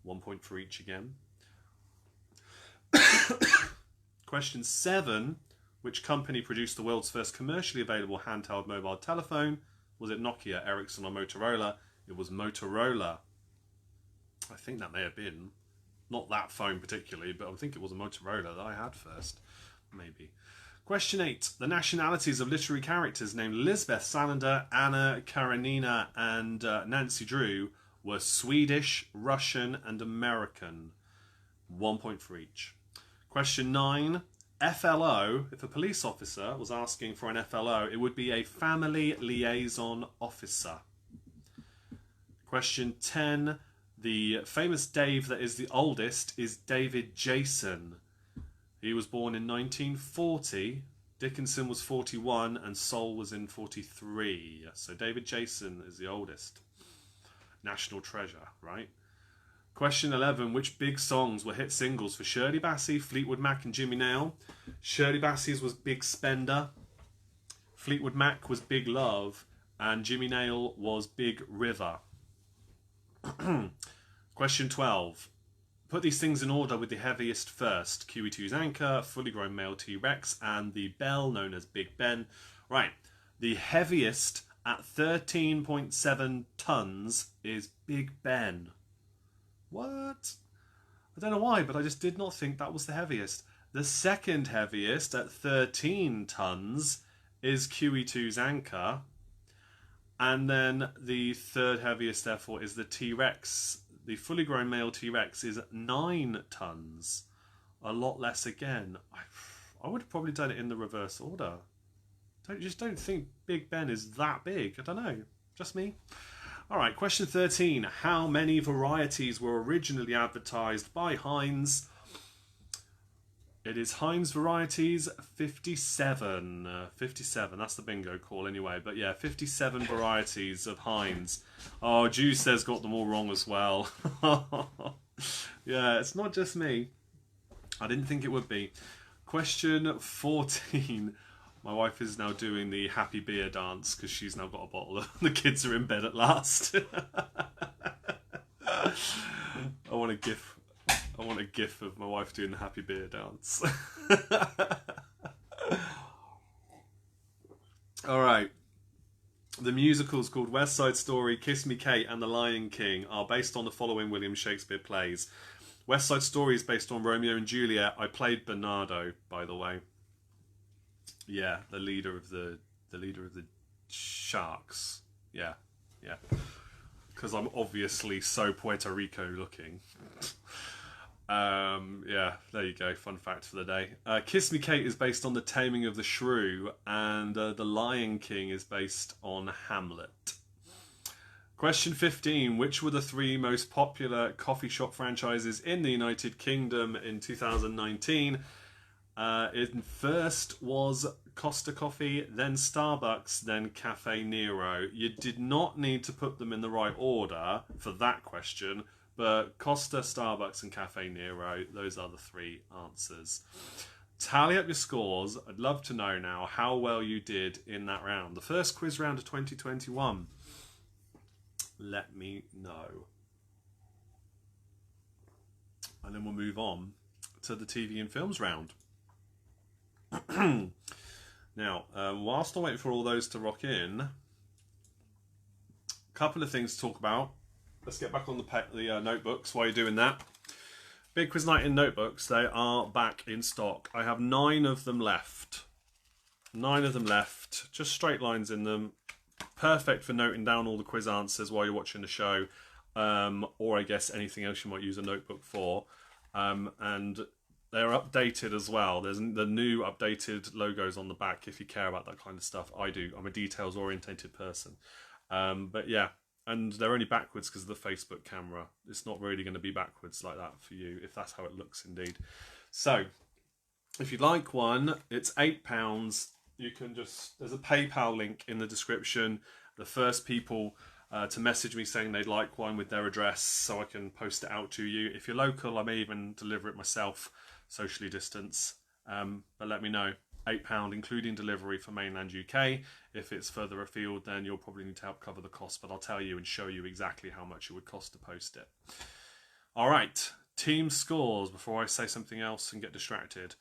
1 point for each again. Question 7. Which company produced the world's first commercially available handheld mobile telephone? Was it Nokia, Ericsson, or Motorola? It was Motorola. I think that may have been. Not that phone particularly, but I think it was a Motorola that I had first. Maybe. Question 8. The nationalities of literary characters named Lisbeth Salander, Anna Karenina, and Nancy Drew were Swedish, Russian, and American. 1 point for each. Question 9. FLO, if a police officer was asking for an FLO, it would be a family liaison officer. Question 10. The famous Dave that is the oldest is David Jason. He was born in 1940. Dickinson was 41 and Sol was in 43. So David Jason is the oldest. National treasure, right? Question 11. Which big songs were hit singles for Shirley Bassey, Fleetwood Mac and Jimmy Nail? Shirley Bassey's was Big Spender. Fleetwood Mac was Big Love. And Jimmy Nail was Big River. Question 12. Put these things in order with the heaviest first. QE2's anchor, fully grown male T-Rex, and the bell known as Big Ben. Right, the heaviest at 13.7 tons is Big Ben. What? I don't know why, but I just did not think that was the heaviest. The second heaviest at 13 tons is QE2's anchor. And then the third heaviest, therefore, is the T-Rex. The fully grown male T-Rex is 9 tons. A lot less again. I would have probably done it in the reverse order. Just don't think Big Ben is that big. I don't know. Just me. Alright, question 13. How many varieties were originally advertised by Heinz? It is Heinz varieties 57. 57, that's the bingo call anyway. But yeah, 57 varieties of Heinz. Oh, Juice says got them all wrong as well. Yeah, it's not just me. I didn't think it would be. Question 14. My wife is now doing the happy beer dance because she's now got a bottle of the kids are in bed at last. I want a gif of my wife doing the happy beer dance. Alright. The musicals called West Side Story, Kiss Me Kate and The Lion King are based on the following William Shakespeare plays. West Side Story is based on Romeo and Juliet. I played Bernardo, by the way. Yeah, the leader of the sharks. Yeah. Because I'm obviously so Puerto Rico looking. Yeah, there you go. Fun fact for the day. Kiss Me Kate is based on The Taming of the Shrew, and The Lion King is based on Hamlet. Question 15. Which were the 3 most popular coffee shop franchises in the United Kingdom in 2019? In first was Costa Coffee, then Starbucks, then Cafe Nero. You did not need to put them in the right order for that question, but Costa, Starbucks and Cafe Nero, those are the 3 answers. Tally up your scores. I'd love to know now how well you did in that round. The first quiz round of 2021. Let me know. And then we'll move on to the TV and films round. Now, whilst I wait for all those to rock in, a couple of things to talk about. Let's get back on the notebooks while you're doing that. Big Quiz Night in notebooks, they are back in stock. I have 9 of them left. 9 of them left, just straight lines in them. Perfect for noting down all the quiz answers while you're watching the show, or I guess anything else you might use a notebook for. And they're updated as well. There's the new updated logos on the back if you care about that kind of stuff. I do. I'm a details orientated person. But yeah, and they're only backwards because of the Facebook camera. It's not really going to be backwards like that for you, if that's how it looks indeed. So if you'd like one, it's £8. You can just, there's a PayPal link in the description. The first people to message me saying they'd like one with their address so I can post it out to you. If you're local, I may even deliver it myself, socially distance. But let me know. £8 including delivery for mainland UK. If it's further afield, then you'll probably need to help cover the cost, but I'll tell you and show you exactly how much it would cost to post it. All right, team scores before I say something else and get distracted.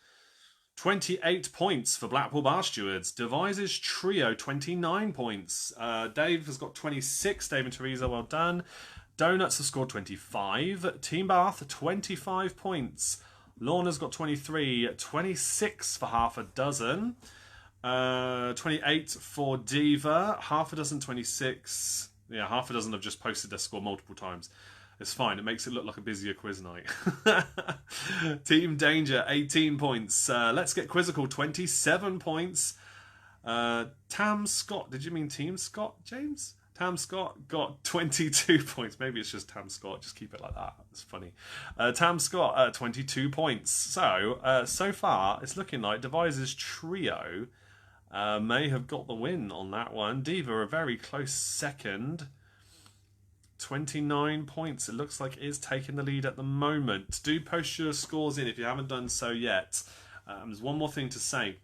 28 points for Blackpool Bar Stewards. Devises Trio, 29 points. Dave has got 26. Dave and Teresa, well done. Donuts have scored 25. Team Bath, 25 points. Lorna's got 23. 26 for half a dozen. 28 for Diva. Half a dozen, 26. Yeah, half a dozen have just posted their score multiple times. It's fine. It makes it look like a busier quiz night. Team Danger, 18 points. Let's Get Quizzical, 27 points. Tam Scott, did you mean Team Scott, James? Tam Scott got 22 points. Maybe it's just Tam Scott. Just keep it like that. It's funny. Tam Scott, 22 points. So far, it's looking like Devises Trio may have got the win on that one. Diva, a very close second. 29 points. It looks like it is taking the lead at the moment. Do post your scores in if you haven't done so yet. There's one more thing to say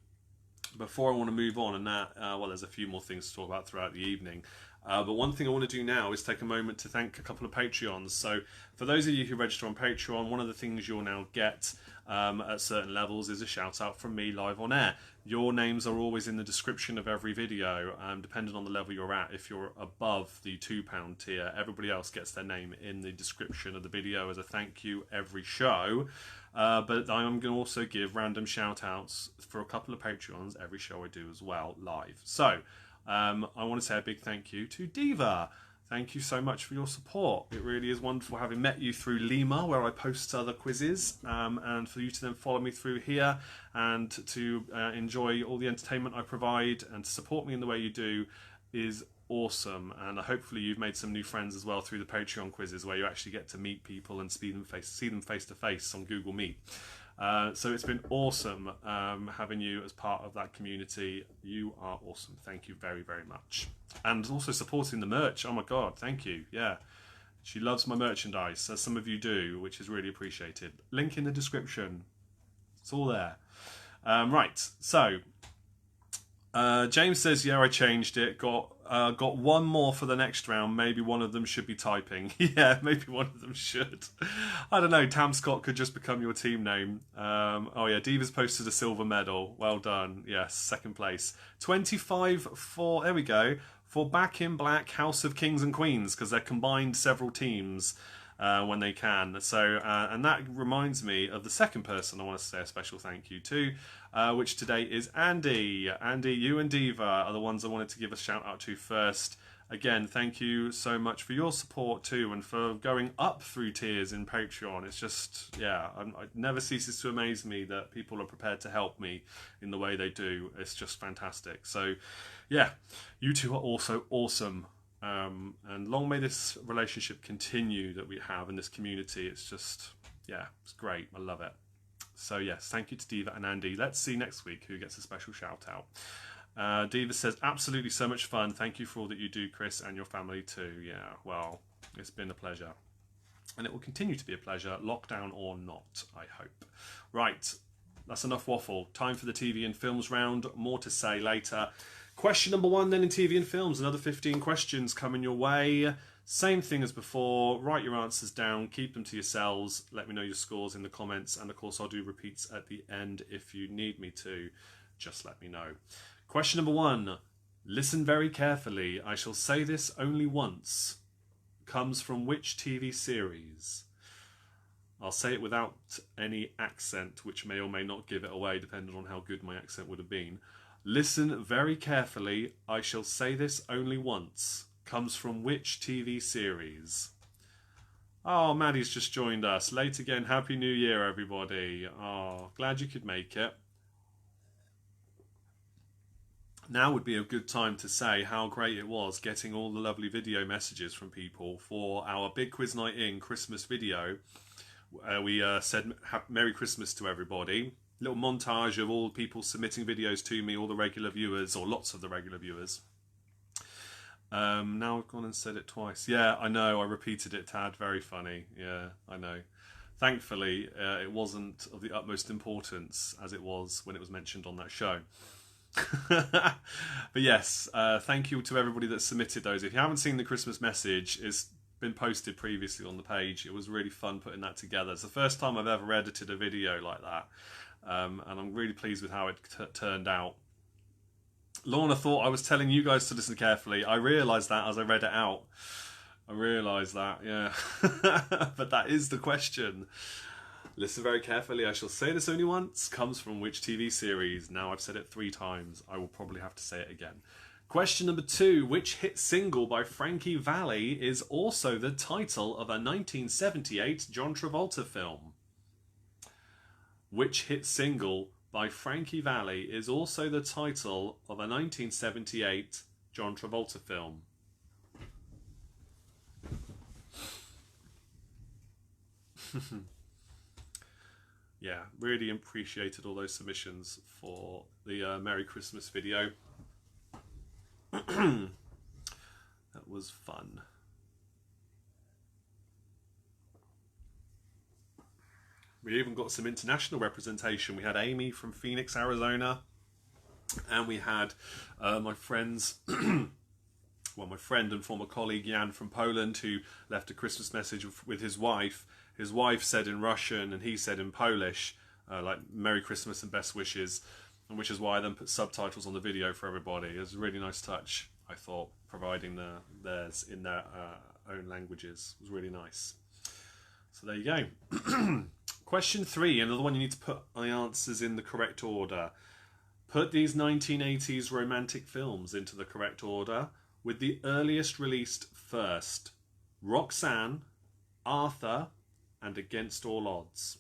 before I want to move on, and that, well, there's a few more things to talk about throughout the evening. But one thing I want to do now is take a moment to thank a couple of Patreons. So for those of you who register on Patreon, one of the things you'll now get at certain levels is a shout out from me live on air. Your names are always in the description of every video, depending on the level you're at. If you're above the £2 tier, everybody else gets their name in the description of the video as a thank you every show. But I'm going to also give random shout outs for a couple of Patreons every show I do as well, live. So I want to say a big thank you to Diva. Thank you so much for your support. It really is wonderful having met you through Lima, where I post other quizzes, and for you to then follow me through here and to enjoy all the entertainment I provide and to support me in the way you do is awesome. And hopefully you've made some new friends as well through the Patreon quizzes, where you actually get to meet people and see them face to face on Google Meet. So it's been awesome having you as part of that community. You are awesome. Thank you very, very much. And also supporting the merch. Oh my God, thank you. Yeah, she loves my merchandise, as some of you do, which is really appreciated. Link in the description. It's all there. Right, so James says, yeah, I changed it. Got one more for the next round. Maybe one of them should be typing. Yeah, maybe one of them should. I don't know. Tam Scott could just become your team name. Oh yeah, Diva's posted a silver medal. Well done. Yes, second place. 25 for, there we go, for Back in Black House of Kings and Queens, because they're combined several teams when they can. So, and that reminds me of the second person I want to say a special thank you to, which today is Andy. Andy, you and Diva are the ones I wanted to give a shout out to first. Again, thank you so much for your support too, and for going up through tiers in Patreon. It's just, yeah, it never ceases to amaze me that people are prepared to help me in the way they do. It's just fantastic. So, yeah, you two are also awesome. And long may this relationship continue that we have in this community. It's just, yeah, it's great. I love it. So yes, thank you to Diva and Andy. Let's see next week who gets a special shout out. Diva says, absolutely so much fun. Thank you for all that you do, Chris, and your family too. Yeah, well, it's been a pleasure. And it will continue to be a pleasure, lockdown or not, I hope. Right, that's enough waffle. Time for the TV and films round. More to say later. Question number 1 then in TV and films. Another 15 questions coming your way. Same thing as before. Write your answers down. Keep them to yourselves. Let me know your scores in the comments. And of course, I'll do repeats at the end if you need me to. Just let me know. Question number 1. Listen very carefully. I shall say this only once. Comes from which TV series? I'll say it without any accent, which may or may not give it away, depending on how good my accent would have been. Listen very carefully. I shall say this only once. Comes from which TV series? Oh, Maddie's just joined us. Late again. Happy New Year, everybody. Oh, glad you could make it. Now would be a good time to say how great it was getting all the lovely video messages from people for our Big Quiz Night In Christmas video. We said Merry Christmas to everybody. Little montage of all people submitting videos to me, all the regular viewers, or lots of the regular viewers. Now I've gone and said it twice. Yeah, I know, I repeated it, Tad. Very funny. Yeah, I know. Thankfully, it wasn't of the utmost importance as it was when it was mentioned on that show. But yes, thank you to everybody that submitted those. If you haven't seen the Christmas message, it's been posted previously on the page. It was really fun putting that together. It's the first time I've ever edited a video like that, and I'm really pleased with how it turned out. Lorna thought I was telling you guys to listen carefully. I realised that as I read it out. I realised that, yeah. But that is the question. Listen very carefully. I shall say this only once. Comes from which TV series? Now I've said it 3 times. I will probably have to say it again. Question number 2. Which hit single by Frankie Valli is also the title of a 1978 John Travolta film? Which hit single by Frankie Valli is also the title of a 1978 John Travolta film? Yeah, really appreciated all those submissions for the Merry Christmas video. That was fun. We even got some international representation. We had Amy from Phoenix, Arizona, and we had my friends, well, my friend and former colleague Jan from Poland, who left a Christmas message with his wife. His wife said in Russian and he said in Polish, like Merry Christmas and best wishes, and which is why I then put subtitles on the video for everybody. It was a really nice touch, I thought, providing theirs in their own languages. It was really nice. So there you go. Question 3, another one you need to put the answers in the correct order. Put these 1980s romantic films into the correct order, with the earliest released first. Roxanne, Arthur, and Against All Odds.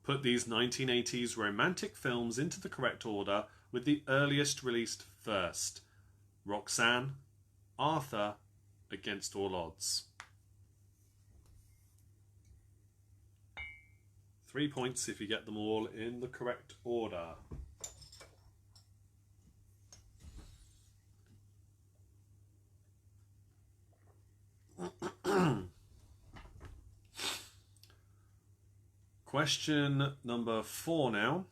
Put these 1980s romantic films into the correct order, with the earliest released first. Roxanne, Arthur, Against All Odds. 3 points if you get them all in the correct order. Question number 4 now.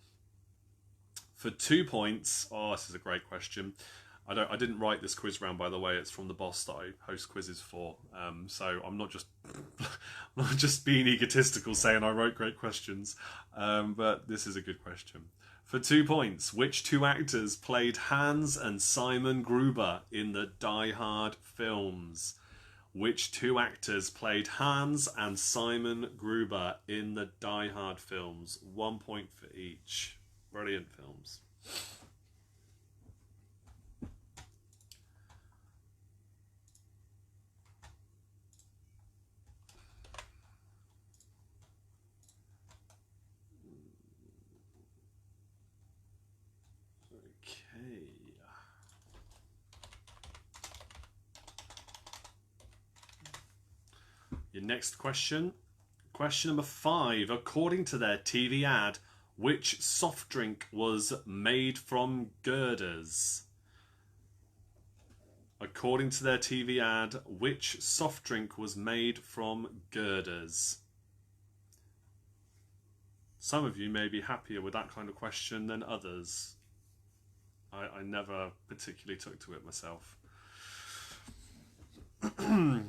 For 2 points. Oh, this is a great question. I didn't write this quiz round, by the way. It's from the boss that I host quizzes for. So I'm not just being egotistical saying I wrote great questions. But this is a good question. For 2 points, which 2 actors played Hans and Simon Gruber in the Die Hard films? Which 2 actors played Hans and Simon Gruber in the Die Hard films? 1 point for each. Brilliant films. Okay. Your next question. Question number 5. According to their TV ad, which soft drink was made from girders? According to their TV ad, which soft drink was made from girders? Some of you may be happier with that kind of question than others. I never particularly took to it myself. I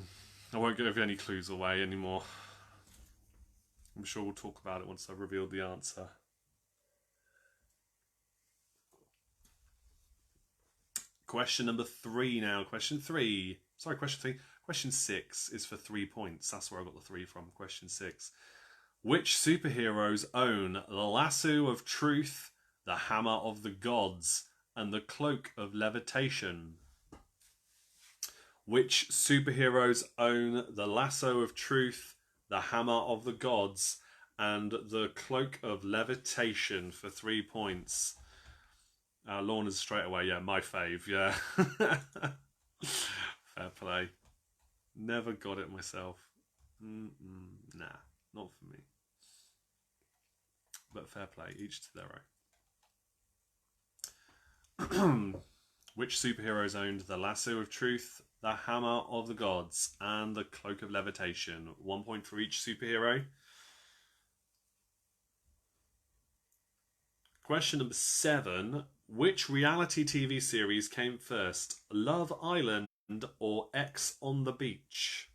won't give any clues away anymore. I'm sure we'll talk about it once I've revealed the answer. Question number 3 now. Question 3. Sorry, question 3. Question 6 is for 3 points. That's where I got the 3 from. Question 6. Which superheroes own the lasso of truth, the hammer of the gods, and the cloak of levitation? Which superheroes own the lasso of truth, the hammer of the gods, and the cloak of levitation for 3 points? Lorna's straight away, yeah, my fave, yeah. Fair play. Never got it myself. Nah, not for me. But fair play, each to their own. Which superheroes owned the lasso of truth, the hammer of the gods, and the cloak of levitation? 1 point for each superhero. Question number 7. Which reality TV series came first, Love Island or X on the Beach?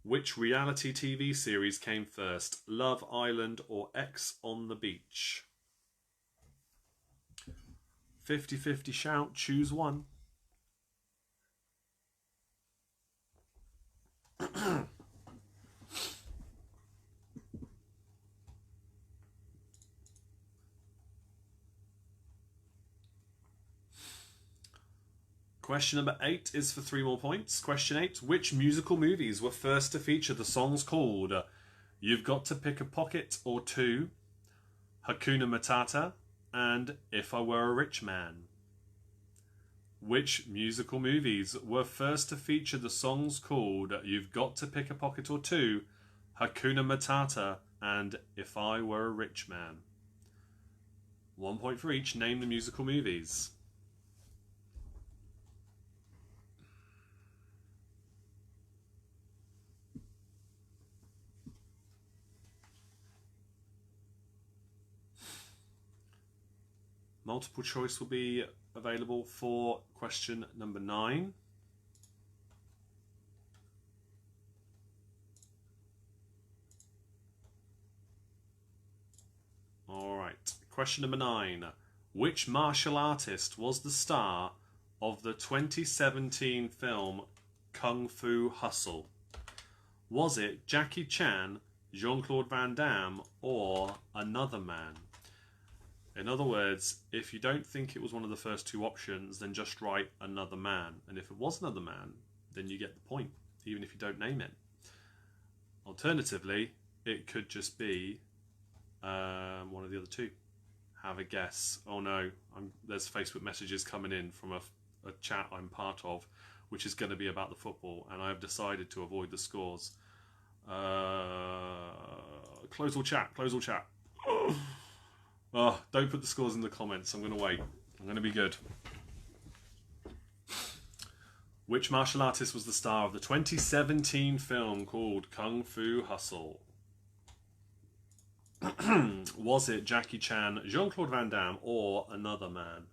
Which reality TV series came first, Love Island or X on the Beach? 50-50 shout, choose one. Question number 8 is for 3 more points. Question 8. Which musical movies were first to feature the songs called You've Got to Pick a Pocket or Two, Hakuna Matata, and If I Were a Rich Man? Which musical movies were first to feature the songs called You've Got to Pick a Pocket or Two, Hakuna Matata, and If I Were a Rich Man? 1 point for each. Name the musical movies. Multiple choice will be available for question number 9. All right, question number 9. Which martial artist was the star of the 2017 film Kung Fu Hustle? Was it Jackie Chan, Jean-Claude Van Damme, or another man? In other words, if you don't think it was one of the first 2 options, then just write another man. And if it was another man, then you get the point, even if you don't name it. Alternatively, it could just be one of the other 2. Have a guess. Oh no, there's Facebook messages coming in from a chat I'm part of, which is going to be about the football, and I have decided to avoid the scores. Close all chat, close all chat. Oh, don't put the scores in the comments. I'm going to wait. I'm going to be good. Which martial artist was the star of the 2017 film called Kung Fu Hustle? Was it Jackie Chan, Jean-Claude Van Damme, or another man?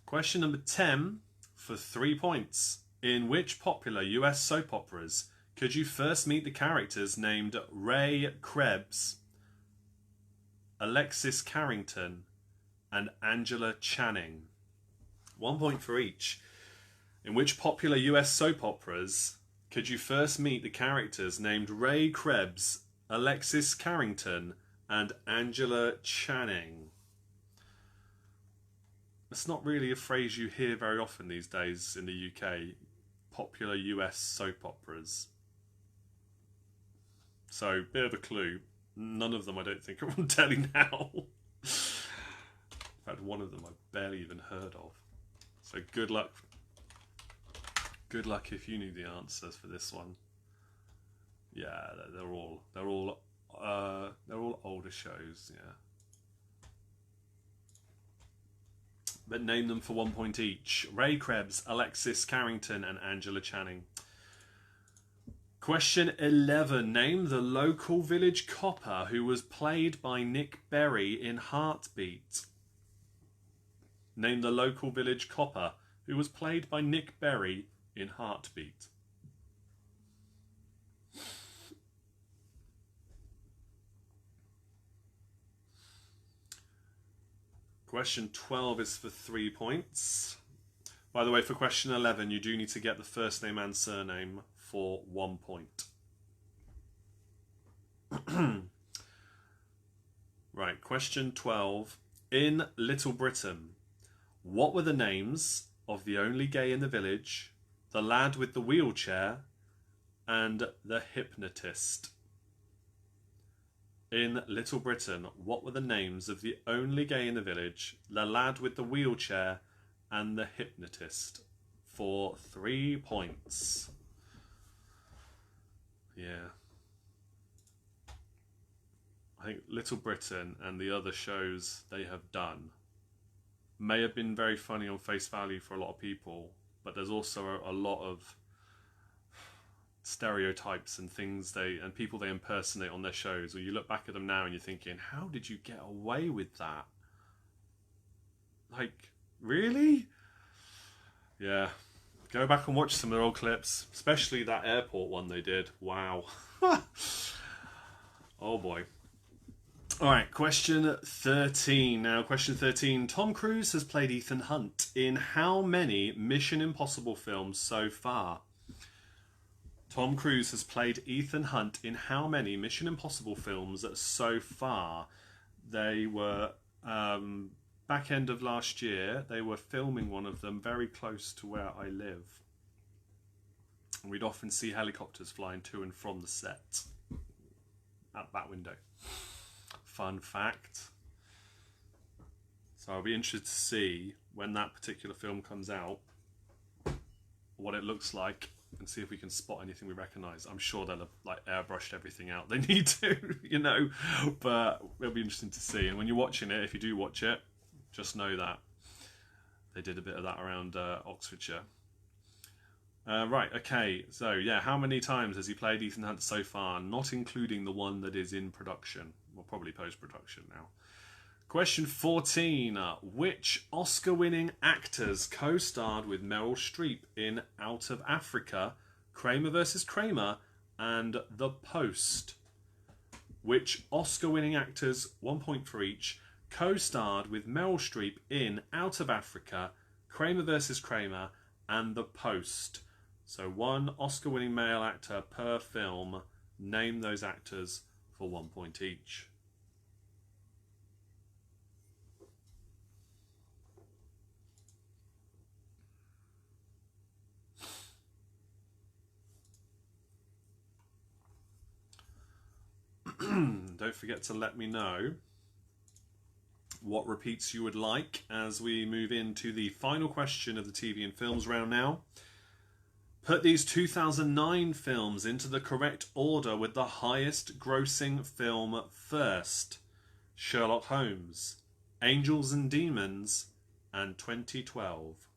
Question number 10 for 3 points. In which popular US soap operas could you first meet the characters named Ray Krebs, Alexis Carrington, and Angela Channing? 1 point for each. In which popular US soap operas could you first meet the characters named Ray Krebs, Alexis Carrington, and Angela Channing? It's not really a phrase you hear very often these days in the UK. Popular US soap operas. So, bit of a clue. None of them I don't think are on telly now. In fact, one of them I've barely even heard of. So good luck. Good luck if you knew the answers for this one. Yeah, they're all older shows. Yeah. But name them for 1 point each. Ray Krebs, Alexis Carrington, and Angela Channing. Question 11. Name the local village copper who was played by Nick Berry in Heartbeat. Name the local village copper who was played by Nick Berry in Heartbeat. Question 12 is for 3 points. By the way, for question 11, you do need to get the first name and surname for 1 point. Right, question 12. In Little Britain, what were the names of the only gay in the village, the lad with the wheelchair, and the hypnotist? In Little Britain, what were the names of the only gay in the village, the lad with the wheelchair, and the hypnotist? For 3 points. Yeah. I think Little Britain and the other shows they have done may have been very funny on face value for a lot of people, but there's also a lot of stereotypes and things and people they impersonate on their shows, where you look back at them now and you're thinking, how did you get away with that? Like, really? Yeah. Go back and watch some of their old clips, especially that airport one they did. Wow. Oh boy. Alright, question 13. Now, question 13. Tom Cruise has played Ethan Hunt in how many Mission Impossible films so far? Tom Cruise has played Ethan Hunt in how many Mission Impossible films so far? They were, back end of last year, they were filming one of them very close to where I live. And we'd often see helicopters flying to and from the set out that window. Fun fact. So I'll be interested to see when that particular film comes out, what it looks like, and see if we can spot anything we recognise. I'm sure they'll have like airbrushed everything out they need to, you know, but it'll be interesting to see. And when you're watching it, if you do watch it, just know that they did a bit of that around Oxfordshire. Right, okay, so yeah, how many times has he played Ethan Hunt so far, not including the one that is in production? Well, probably post-production now. Question 14. Which Oscar-winning actors co-starred with Meryl Streep in Out of Africa, Kramer vs. Kramer, and The Post? Which Oscar-winning actors, 1 point for each, co-starred with Meryl Streep in Out of Africa, Kramer vs. Kramer, and The Post? So 1 Oscar-winning male actor per film. Name those actors for 1 point each. Don't forget to let me know what repeats you would like as we move into the final question of the TV and films round now. Put these 2009 films into the correct order with the highest grossing film first. Sherlock Holmes, Angels and Demons, and 2012.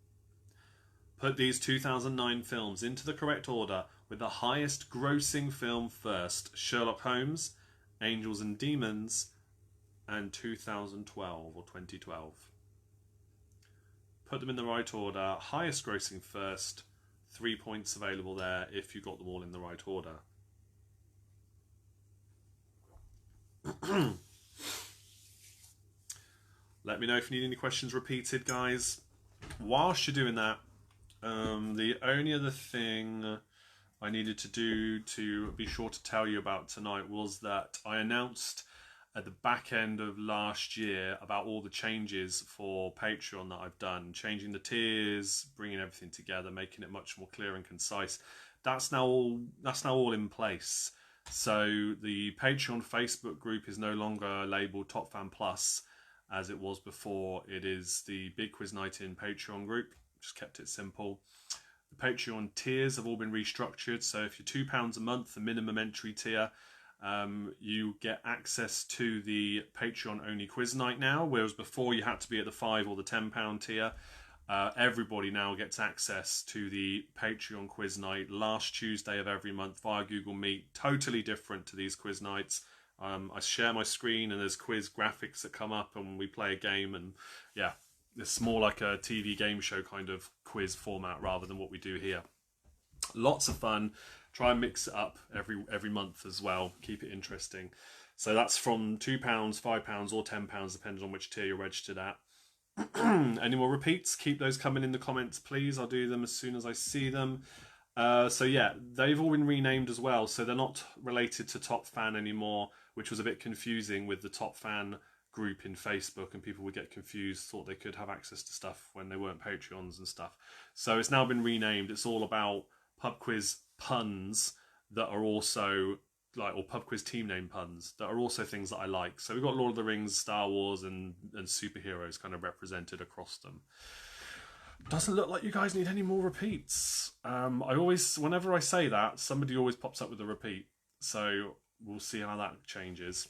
Put these 2009 films into the correct order with the highest grossing film first. Sherlock Holmes, Angels and Demons, and 2012 or 2012. Put them in the right order. Highest grossing first. 3 points available there if you got them all in the right order. Let me know if you need any questions repeated, guys. Whilst you're doing that, the only other thing I needed to do to be sure to tell you about tonight was that I announced at the back end of last year about all the changes for Patreon that I've done, changing the tiers, bringing everything together, making it much more clear and concise. That's now all in place. So the Patreon Facebook group is no longer labelled Top Fan Plus as it was before. It is the Big Quiz Night In Patreon group. Just kept it simple. The Patreon tiers have all been restructured. So if you're £2 a month, the minimum entry tier, you get access to the Patreon only quiz night now, whereas before you had to be at the £5 or the £10 tier. Everybody now gets access to the Patreon quiz night last Tuesday of every month via Google Meet. Totally different to these quiz nights. I share my screen and there's quiz graphics that come up and we play a game, and yeah, it's more like a TV game show kind of quiz format rather than what we do here. Lots of fun. Try and mix it up every month as well. Keep it interesting. So that's from £2, £5 or £10, depending on which tier you're registered at. Any more repeats? Keep those coming in the comments, please. I'll do them as soon as I see them. So yeah, they've all been renamed as well. So they're not related to Top Fan anymore, which was a bit confusing with the Top Fan group in Facebook, and people would get confused, thought they could have access to stuff when they weren't Patreons and stuff. So it's now been renamed. It's all about pub quiz puns that are also like, or pub quiz team name puns that are also things that I like. So we've got Lord of the Rings, Star Wars, and superheroes kind of represented across them. Doesn't look like you guys need any more repeats. Whenever I say that, somebody always pops up with a repeat. So we'll see how that changes.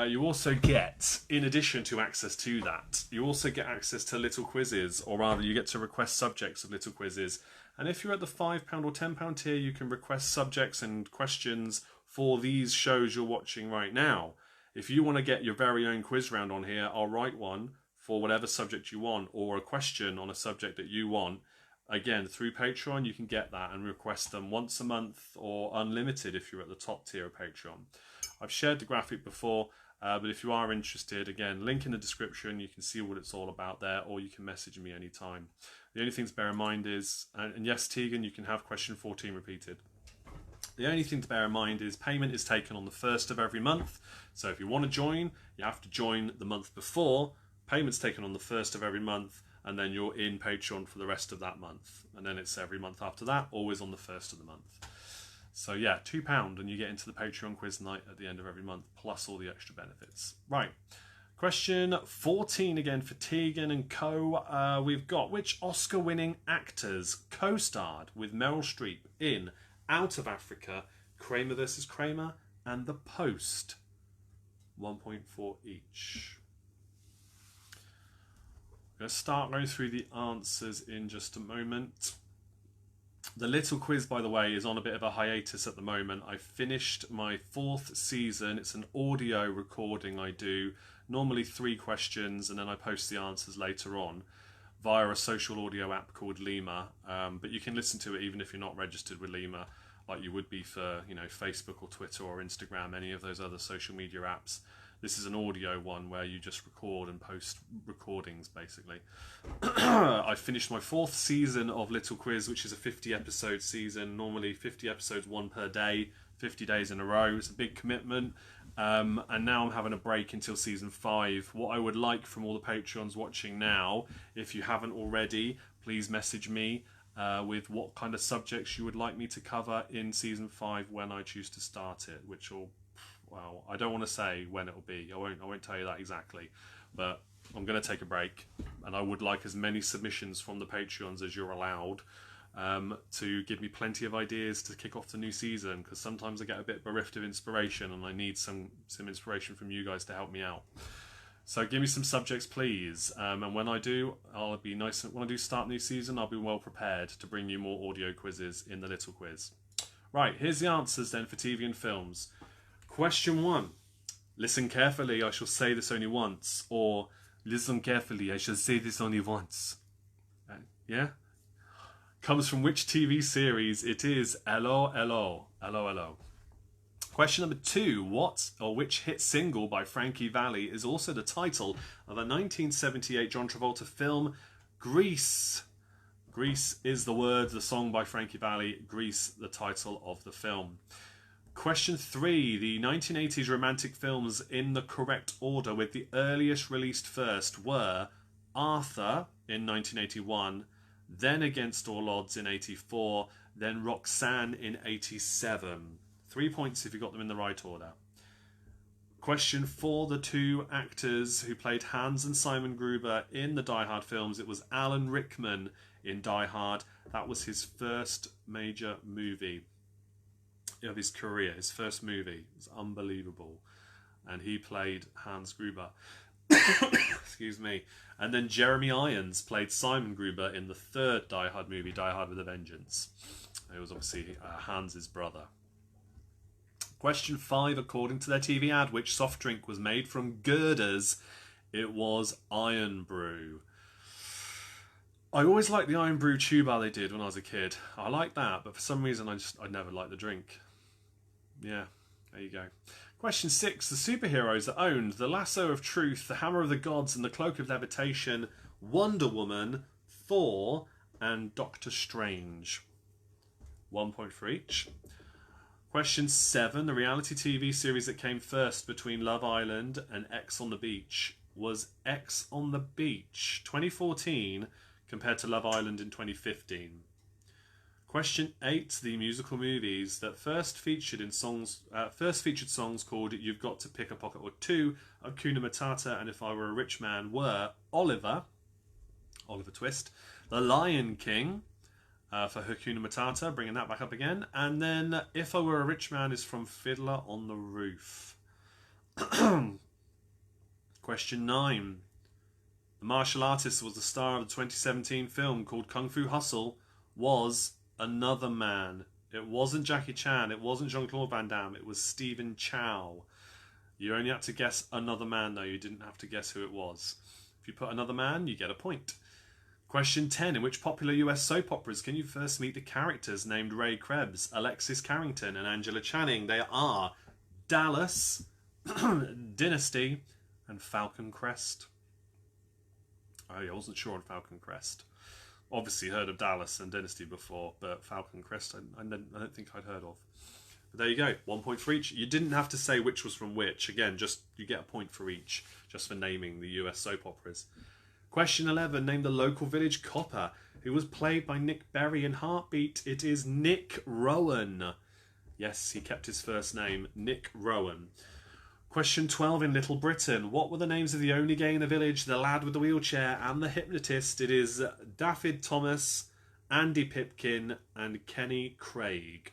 You also get, in addition to access to that, you also get access to little quizzes, or rather you get to request subjects of little quizzes. And if you're at the £5 or £10 tier, you can request subjects and questions for these shows you're watching right now. If you want to get your very own quiz round on here, I'll write one for whatever subject you want, or a question on a subject that you want. Again, through Patreon, you can get that and request them once a month or unlimited if you're at the top tier of Patreon. I've shared the graphic before, but if you are interested, again, link in the description, you can see what it's all about there, or you can message me anytime. The only thing to bear in mind is, and yes, Tegan, you can have question 14 repeated. The only thing to bear in mind is payment is taken on the 1st of every month. So if you want to join, you have to join the month before. Payment's taken on the 1st of every month, and then you're in Patreon for the rest of that month. And then it's every month after that, always on the 1st of the month. So yeah, £2 and you get into the Patreon quiz night at the end of every month, plus all the extra benefits. Right, question 14 again for Tegan and co. We've got, which Oscar-winning actors co-starred with Meryl Streep in Out of Africa, Kramer versus Kramer, and The Post? 1.4 each. I'm going to start going through the answers in just a moment. The little quiz, by the way, is on a bit of a hiatus at the moment. I finished my 4th season. It's an audio recording I do, normally 3 questions, and then I post the answers later on via a social audio app called Lima. But you can listen to it even if you're not registered with Lima, like you would be for, you know, Facebook or Twitter or Instagram, any of those other social media apps. This is an audio one where you just record and post recordings, basically. I finished my 4th season of Little Quiz, which is a 50-episode season. Normally 50 episodes, 1 per day, 50 days in a row. It's a big commitment. And now I'm having a break until season 5. What I would like from all the Patreons watching now, if you haven't already, please message me with what kind of subjects you would like me to cover in season 5 when I choose to start it, which will... Well, I don't want to say when it'll be. I won't tell you that exactly, but I'm going to take a break, and I would like as many submissions from the Patreons as you're allowed, to give me plenty of ideas to kick off the new season, because sometimes I get a bit bereft of inspiration, and I need some inspiration from you guys to help me out. So give me some subjects, please, and when I do, I'll be nice. When I do start new season, I'll be well prepared to bring you more audio quizzes in the Little Quiz. Right, here's the answers then for TV and films. Question 1. Listen carefully, I shall say this only once. Or, listen carefully, I shall say this only once. Yeah? Comes from which TV series? It is Hello, Hello. Hello, Hello. Question number 2. What or which hit single by Frankie Valli is also the title of a 1978 John Travolta film, Grease? Grease is the word, the song by Frankie Valli. Grease, the title of the film. Question 3. The 1980s romantic films in the correct order, with the earliest released first, were Arthur in 1981, then Against All Odds in 84, then Roxanne in 87. 3 points if you got them in the right order. Question 4. The 2 actors who played Hans and Simon Gruber in the Die Hard films, it was Alan Rickman in Die Hard That was his first major movie of his career, his first movie. It was unbelievable. And he played Hans Gruber. Excuse me. And then Jeremy Irons played Simon Gruber in the third Die Hard movie, Die Hard with a Vengeance. It was obviously Hans's brother. Question 5. According to their TV ad, which soft drink was made from girders? It was Iron Brew. I always liked the Iron Brew chew bar they did when I was a kid. I liked that, but for some reason I never liked the drink. Yeah, there you go. Question 6. The superheroes that owned the Lasso of Truth, the Hammer of the Gods, and the Cloak of Levitation, Wonder Woman, Thor, and Doctor Strange. 1 point for each. Question 7. The reality TV series that came first between Love Island and X on the Beach was X on the Beach 2014 compared to Love Island in 2015. Question 8. The musical movies that first featured songs called You've Got to Pick a Pocket or Two, Hakuna Matata, and If I Were a Rich Man were Oliver Twist, The Lion King, for Hakuna Matata, bringing that back up again. And then If I Were a Rich Man is from Fiddler on the Roof. Question 9. The martial artist was the star of the 2017 film called Kung Fu Hustle was another man. It wasn't Jackie Chan, it wasn't Jean-Claude Van Damme, it was Stephen Chow. You only had to guess another man though, you didn't have to guess who it was. If you put another man, you get a point. Question 10. In which popular US soap operas can you first meet the characters named Ray Krebs, Alexis Carrington, and Angela Channing? They are Dallas, Dynasty, and Falcon Crest. Oh yeah, I wasn't sure on Falcon Crest. Obviously heard of Dallas and Dynasty before, but Falcon Crest I don't think I'd heard of. But there you go, 1 point for each. You didn't have to say which was from which. Again, just you get a point for each, just for naming the US soap operas. Question 11. Name the local village copper who was played by Nick Berry in Heartbeat. It is Nick Rowan. Yes, he kept his first name, Nick Rowan. Question 12. In Little Britain, what were the names of the only gay in the village, the lad with the wheelchair, and the hypnotist? It is Daffyd Thomas, Andy Pipkin, and Kenny Craig.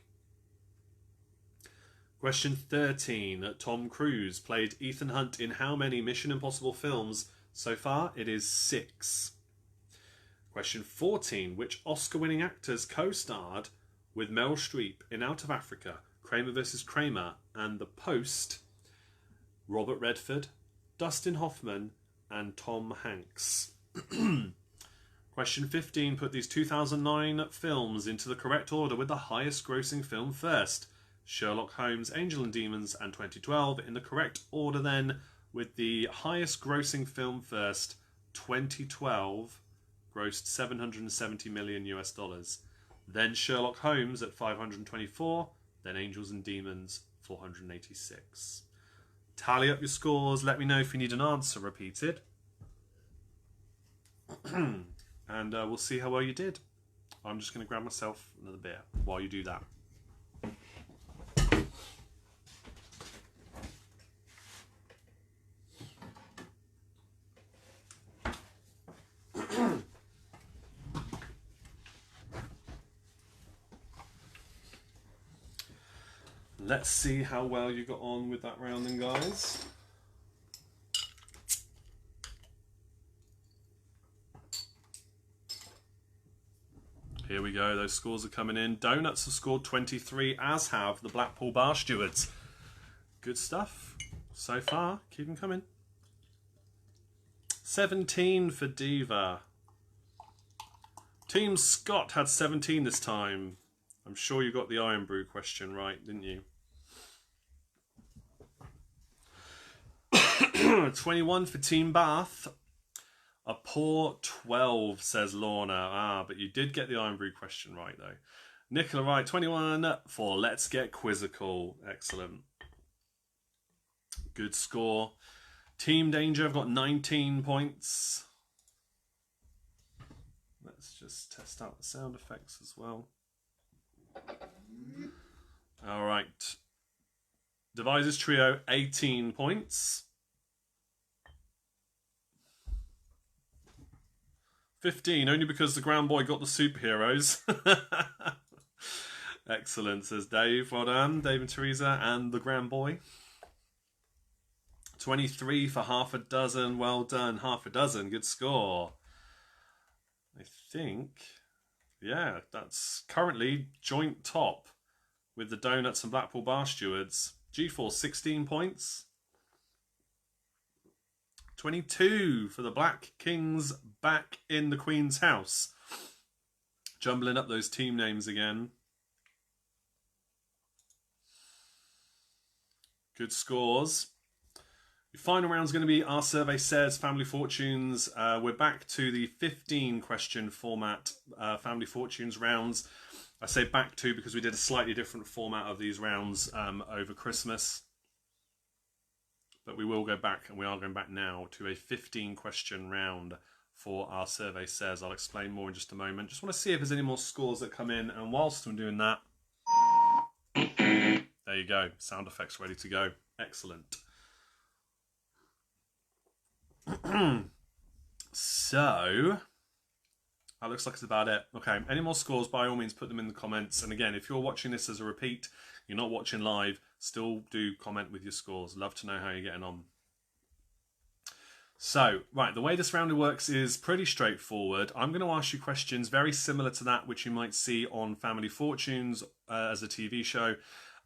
Question 13. Tom Cruise played Ethan Hunt in how many Mission Impossible films? So far, it is 6. Question 14. Which Oscar-winning actors co-starred with Meryl Streep in Out of Africa, Kramer vs. Kramer, and The Post? Robert Redford, Dustin Hoffman, and Tom Hanks. Question 15. Put these 2009 films into the correct order with the highest grossing film first. Sherlock Holmes, Angel and Demons, and 2012. In the correct order then, with the highest grossing film first, 2012 grossed $770 million US. Then Sherlock Holmes at 524, then Angels and Demons 486. Tally up your scores, let me know if you need an answer repeated. And we'll see how well you did. I'm just going to grab myself another beer while you do that. Let's see how well you got on with that rounding, guys. Here we go, those scores are coming in. Donuts have scored 23, as have the Blackpool Bar Stewards. Good stuff so far, keep them coming. 17 for Diva. Team Scott had 17 this time. I'm sure you got the Iron Brew question right, didn't you? 21 for Team Bath. A poor 12, says Lorna. But you did get the Iron Brew question right, though. Nicola Wright, 21 for Let's Get Quizzical. Excellent. Good score. Team Danger, I've got 19 points. Let's just test out the sound effects as well. All right. Devices Trio, 18 points. 15, only because the ground boy got the superheroes. Excellent, says Dave. Well done, Dave and Teresa and the ground boy. 23 for half a dozen. Well done, half a dozen. Good score. I think, yeah, that's currently joint top with the Donuts and Blackpool Bar Stewards. G-Force, 16 points. 22 for the Black Kings back in the Queen's house. Jumbling up those team names again. Good scores. The final round is going to be Our Survey Says Family Fortunes. We're back to the 15 question format Family Fortunes rounds. I say back to because we did a slightly different format of these rounds over Christmas. But we will go back, and we are going back now, to a 15 question round for Our Survey Says. I'll explain more in just a moment. Just want to see if there's any more scores that come in, and whilst I'm doing that, there you go, sound effects ready to go. Excellent. So, that looks like it's about it. Okay, any more scores, by all means, put them in the comments. And again, if you're watching this as a repeat, you're not watching live, still do comment with your scores. Love to know how you're getting on. So, right, the way this round works is pretty straightforward. I'm going to ask you questions very similar to that which you might see on Family Fortunes as a TV show,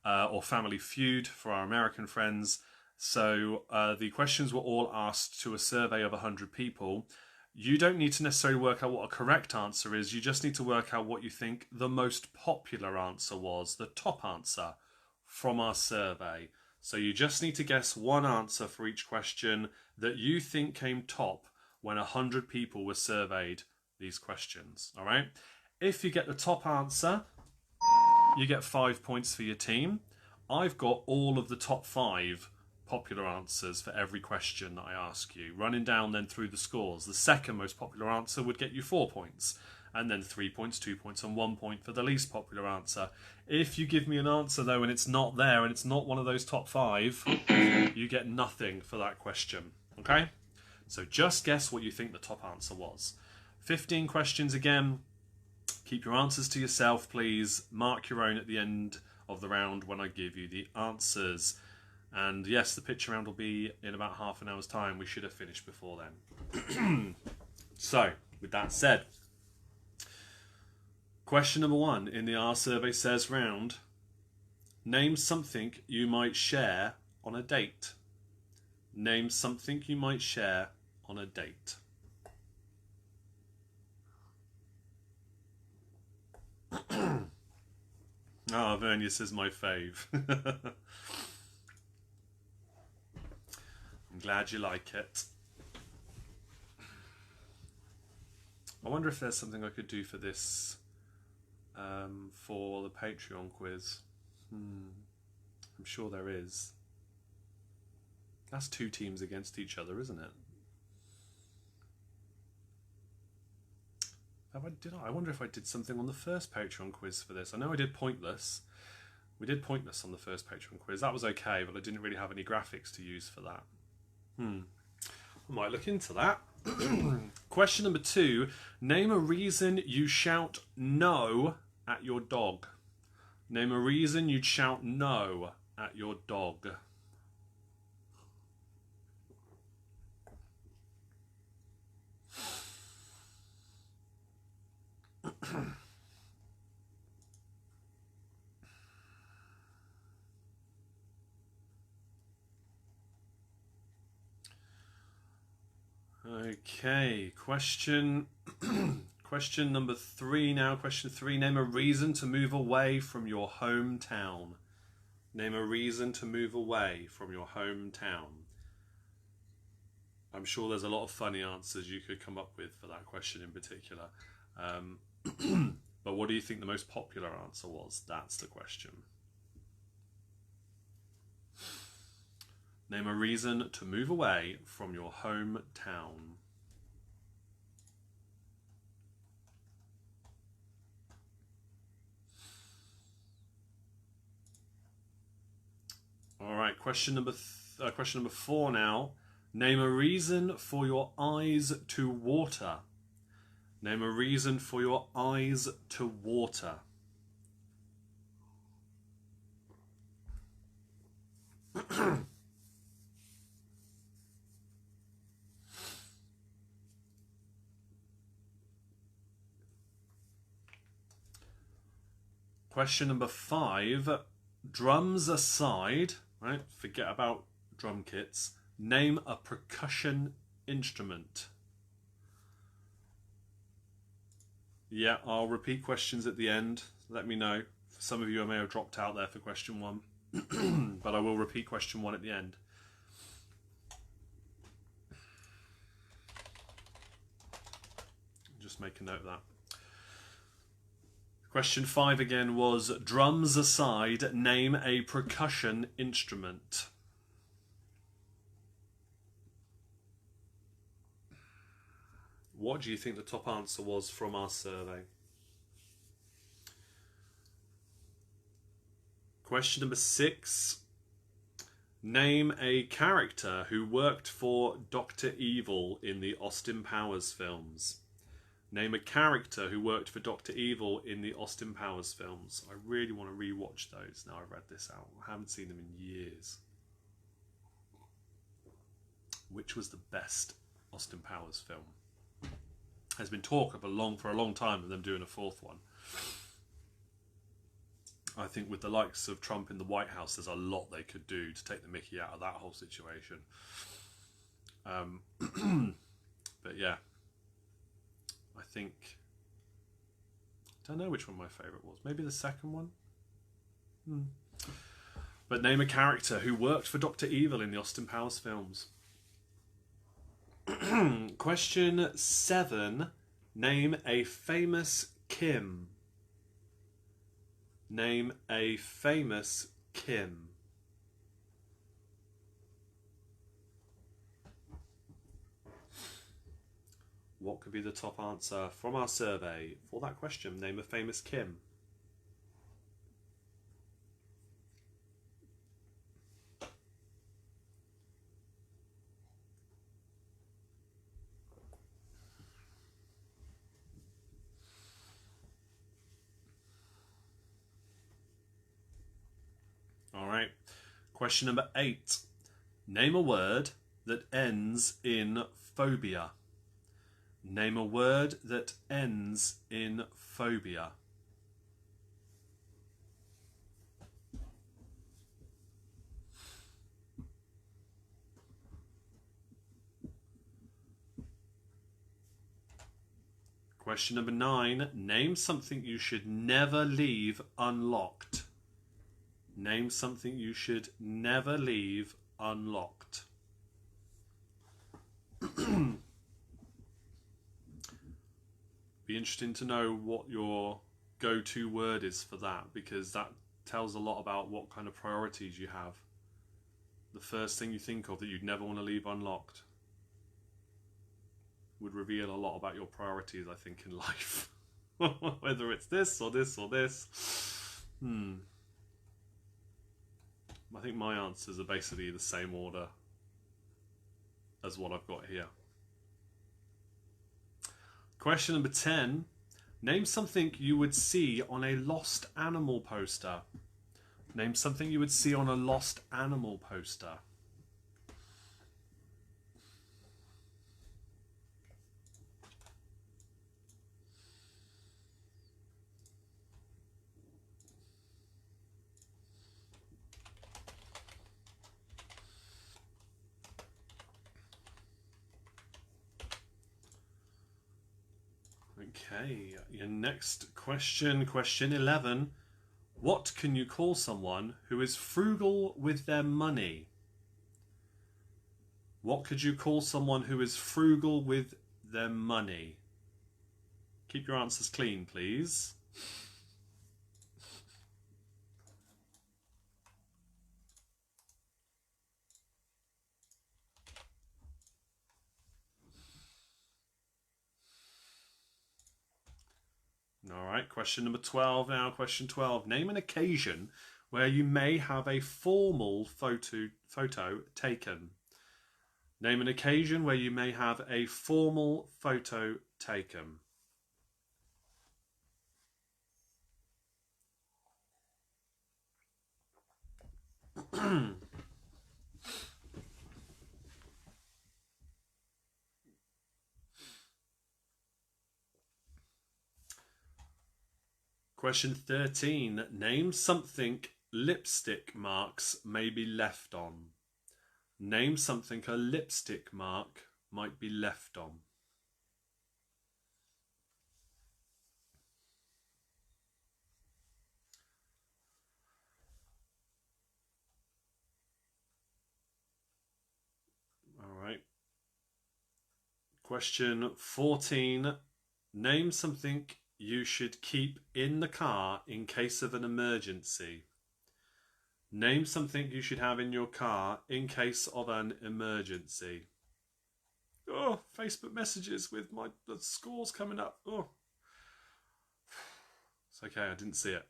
or Family Feud for our American friends. So the questions were all asked to a survey of 100 people. You don't need to necessarily work out what a correct answer is. You just need to work out what you think the most popular answer was, the top answer from our survey. So you just need to guess one answer for each question that you think came top when 100 people were surveyed these questions. All right? If you get the top answer, you get 5 points for your team. I've got all of the top 5 popular answers for every question that I ask you, running down then through the scores. The second most popular answer would get you 4 points, and then 3 points, 2 points, and 1 point for the least popular answer. If you give me an answer though and it's not there and it's not one of those top 5, you get nothing for that question. Okay? So just guess what you think the top answer was. 15 questions again. Keep your answers to yourself, please. Mark your own at the end of the round when I give you the answers. And yes, the picture round will be in about half an hour's time. We should have finished before then. So, with that said, question number 1 in the Our Survey Says round. Name something you might share on a date. Name something you might share on a date. Ah, Vernius is my fave. I'm glad you like it. I wonder if there's something I could do for this, for the Patreon quiz. I'm sure there is. That's 2 teams against each other, isn't it? I wonder if I did something on the first Patreon quiz for this. I know I did Pointless. We did Pointless on the first Patreon quiz. That was okay, but I didn't really have any graphics to use for that. I might look into that. Question number 2. Name a reason you shout no at your dog. Name a reason you'd shout no at your dog. Okay, question number 3 now. Question 3, name a reason to move away from your hometown. Name a reason to move away from your hometown. I'm sure there's a lot of funny answers you could come up with for that question in particular. But what do you think the most popular answer was? That's the question. Name a reason to move away from your hometown. All right, question number 4 now. Name a reason for your eyes to water. Name a reason for your eyes to water. Question number 5. Drums aside, right? Forget about drum kits. Name a percussion instrument. Yeah, I'll repeat questions at the end. Let me know. For some of you, I may have dropped out there for question 1. But I will repeat question 1 at the end. Just make a note of that. Question 5 again was, drums aside, name a percussion instrument. What do you think the top answer was from our survey? Question number 6. Name a character who worked for Dr. Evil in the Austin Powers films. Name a character who worked for Dr. Evil in the Austin Powers films. I really want to re-watch those now I've read this out. I haven't seen them in years. Which was the best Austin Powers film? There's been talk for a long time of them doing a 4th one. I think with the likes of Trump in the White House, there's a lot they could do to take the mickey out of that whole situation. But yeah. I think, I don't know which one my favourite was. Maybe the second one? But name a character who worked for Dr. Evil in the Austin Powers films. Question 7. Name a famous Kim. Name a famous Kim. What could be the top answer from our survey for that question? Name a famous Kim. All right. Question number 8. Name a word that ends in phobia. Name a word that ends in phobia. Question number 9. Name something you should never leave unlocked. Name something you should never leave unlocked. Be interesting to know what your go-to word is for that, because that tells a lot about what kind of priorities you have. The first thing you think of that you'd never want to leave unlocked would reveal a lot about your priorities, I think, in life. Whether it's this or this or this. I think my answers are basically the same order as what I've got here. Question number 10. Name something you would see on a lost animal poster. Name something you would see on a lost animal poster. Okay, your next question, question 11. What can you call someone who is frugal with their money? What could you call someone who is frugal with their money? Keep your answers clean, please. All right, question number 12 now. Question 12. Name an occasion where you may have a formal photo taken. Name an occasion where you may have a formal photo taken. Question 13. Name something lipstick marks may be left on. Name something a lipstick mark might be left on. All right. Question 14. Name something you should keep in the car in case of an emergency. Name something you should have in your car in case of an emergency. Oh, Facebook messages with the scores coming up. Oh, it's okay, I didn't see it.